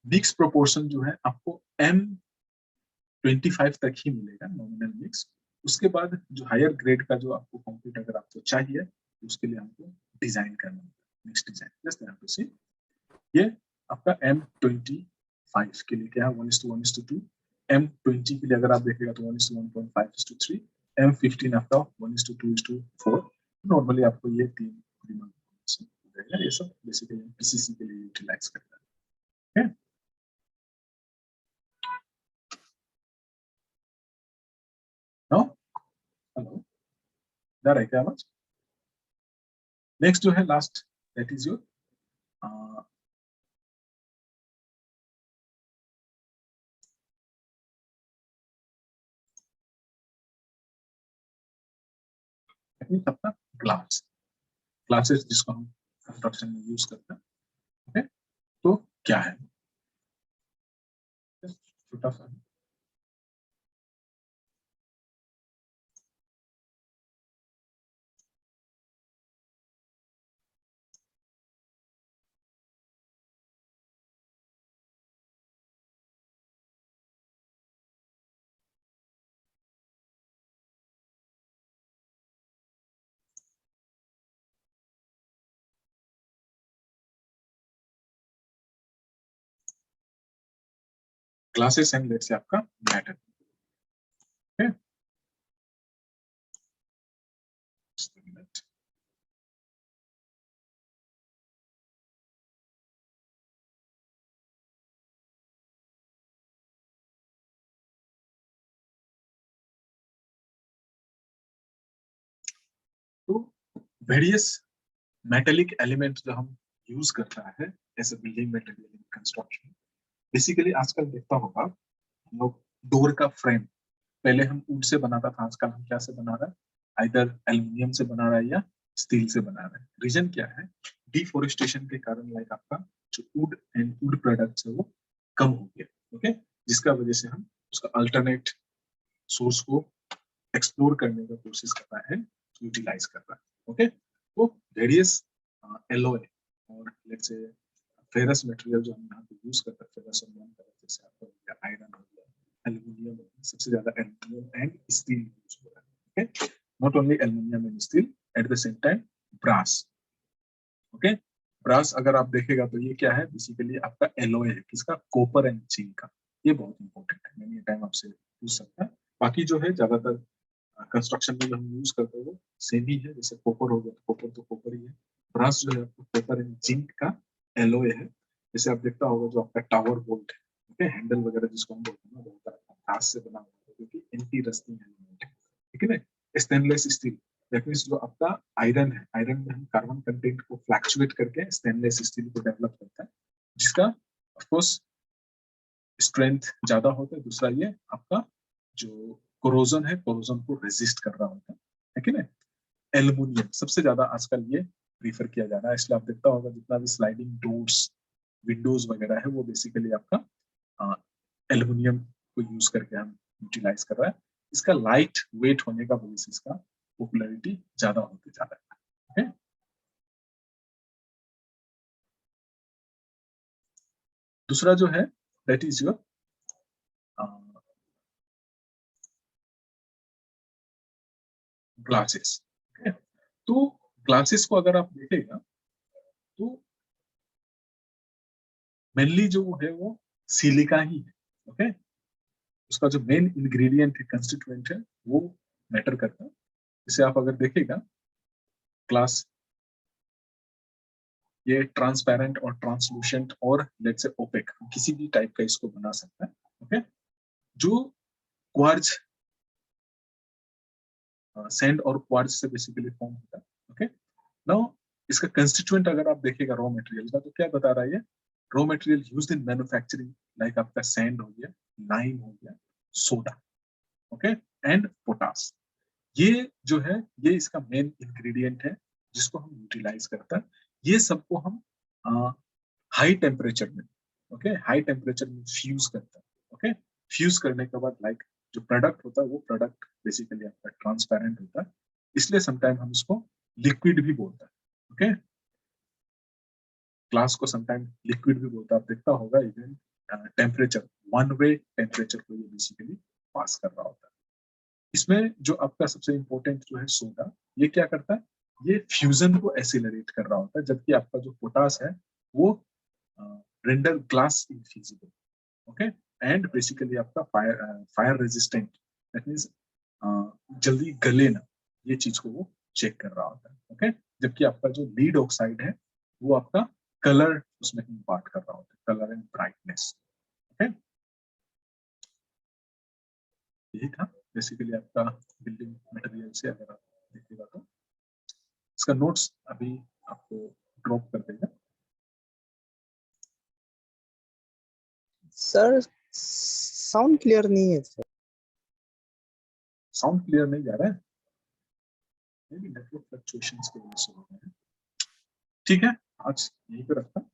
मिक्स प्रोपोर्शन जो है आपको M25 तक ही मिलेगा, नॉमिनल मिक्स। उसके बाद जो हायर ग्रेड का जो आपको कंक्रीट अगर आपको चाहिए, उसके लिए हमको डिजाइन करना होगा, मिक्स डिजाइन। जस्ट यहाँ पे सी ये आपका M25 के लिए क्या है 1:1:2, M20 के लिए अगर आप देखेगा तो 1:1.5:3, M15 आपका 1:2:4। नॉर्मली आपको ये 3 मिलेगा। ये सब बेसिकली PCC के लिए यूटिलाइज करता है। okay? नो, हेलो, जा रहा है क्या आवाज? नेक्स्ट जो है लास्ट, दैट इज योर अपना ग्लास, ग्लासेस जिसको हम कंस्ट्रक्शन में यूज करते हैं। ओके, तो क्या है छोटा सा, ग्लासेस एंड लेट्स से आपका मैटर। ओके, तो वेरियस मेटेलिक एलिमेंट जो हम यूज करता है as a building material in construction, basically आजकल देखता होगा हम लोग डोर का फ्रेम पहले हम वुड से बनाता था, आजकल हम क्या से बना रहे हैं, आइदर एल्युमिनियम से बना रहा है या स्टील से बना रहा है। रीजन क्या है, डिफोरेस्टेशन के कारण लाइक आपका जो वुड एंड वुड प्रोडक्ट्स है वो कम हो गया। ओके, जिसका वजह से हम उसका अल्टरनेट सोर्स को एक्सप्लोर करने का कोशिश कर रहा है, यूटिलाइज कर रहा है। ओके, तो वेरियस एलॉय और लेट्स से फेरस मटेरियल जो हम यहाँ पे यूज करते हैं, फेरस और नॉन फेरस, जैसे आपका आयरन हो गया, एल्युमिनियम, सबसे ज्यादा एल्युमिनियम एंड स्टील यूज हो रहा है। Okay, not only aluminium and steel, at the same time brass. Okay, brass अगर आप देखेगा तो ये क्या है, बेसिकली आपका एलॉय है, किसका, कॉपर एंड जिंक का। ये बहुत इंपॉर्टेंट है, मैंने टाइम आपसे पूछ सकता है। बाकी जो है ज्यादातर कंस्ट्रक्शन में जो हम यूज करते हैं वो सेम ही है, जैसे कॉपर हो गया तो कॉपर तो कॉपर ही है। ब्रास जो है कॉपर एंड जिंक का एलॉय है। जैसे आप देखता होगा जो आपका टावर बोल्ट है, ओके, हैंडल वगैरह जिसको हम बोलते हैं ना, बहुत घास से बना हुआ है क्योंकि एंटी रस्टिंग एलिमेंट है, ठीक है ना। स्टेनलेस स्टील, दैट मींस जो आपका आयरन है, आयरन में हम कार्बन कंटेंट को फ्लक्चुएट करके स्टेनलेस स्टील को डेवलप करता है, जिसका ऑफ कोर्स स्ट्रेंथ ज्यादा होता है। दूसरा ये आपका जो कोरोजन है, कोरोजन को रेजिस्ट कर रहा होता है कि नहीं। एल्युमिनियम सबसे ज्यादा आजकल ये प्रीफर किया जा रहा है, इसलिए आप देखता होगा जितना भी स्लाइडिंग डोर्स, विंडोज वगैरह है वो बेसिकली आपका एल्युमिनियम को यूज करके हम यूटिलाइज कर रहा है। इसका लाइट वेट होने का वजह से इसका पॉपुलैरिटी ज्यादा होते जा रहा है। okay? दूसरा जो है दैट इज योर ग्लासेस। तो ग्लासेस को अगर आप देखेगा मेनली जो है वो सिलिका ही है। ओके, उसका जो मेन इंग्रेडिएंट है, कंस्टिट्यूएंट है, वो मैटर करता है। इसे आप अगर देखेगा क्लास, ये ट्रांसपेरेंट और ट्रांसलूसेंट और लेट्स से ओपेक, किसी भी टाइप का इसको बना सकता है। ओके, जो क्वार्ट्ज सैंड और क्वार्ट्ज से बेसिकली फॉर्म होता है। ओके, नाउ इसका कंस्टिट्यूएंट अगर आप देखेगा रॉ मटेरियल का, तो क्या बता रहा है ये? Raw material used in manufacturing, like आपका सैंड हो गया, लाइम हो गया, सोडा, ओके, एंड पोटास। ये जो है ये इसका मेन इंग्रेडिएंट है जिसको हम यूटिलाइज करता है। ये सबको हम हाई टेम्परेचर में, ओके, हाई टेम्परेचर में फ्यूज करता है। ओके, फ्यूज करने के बाद लाइक जो प्रोडक्ट होता है वो प्रोडक्ट बेसिकली आपका ट्रांसपेरेंट होता है, इसलिए समटाइम हम इसको लिक्विड भी बोलते हैं। ओके, ग्लास को समटाइम लिक्विड भी बोलता है, आप देखता होगा even temperature, one way temperature को ये बेसिकली पास कर रहा होता है। इसमें जो आपका सबसे इंपॉर्टेंट जो है सोडा, ये क्या करता है? ये फ्यूजन को एसिलरेट कर रहा होता है, जबकि आपका जो पोटास है वो render glass infeasible, okay, and basically आपका फायर रेजिस्टेंट, दैट मींस जल्दी गले ना, ये चीज को वो चेक कर रहा होता है। ओके, जबकि आपका जो लीड ऑक्साइड है वो आपका कलर उसमें इम्पार्ट कर रहा होता है, कलर एंड ब्राइटनेस। ओके, यही था बेसिकली आपका बिल्डिंग मटेरियल से। अगर आप देखिएगा तो इसका नोट्स अभी आपको ड्रॉप कर देगा। सर साउंड क्लियर नहीं है सर। साउंड क्लियर नहीं जा रहा है, मे बी नेटवर्क फ्लक्चुएशंस की वजह से हो रहा है। ठीक है, आज यहीं पे रखता हूं।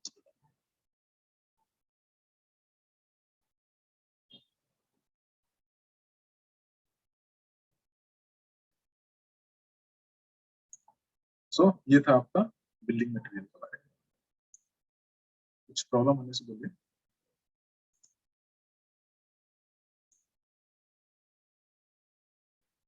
सो ये था आपका बिल्डिंग मटेरियल के बारे में। कुछ प्रॉब्लम होने से बोलिए।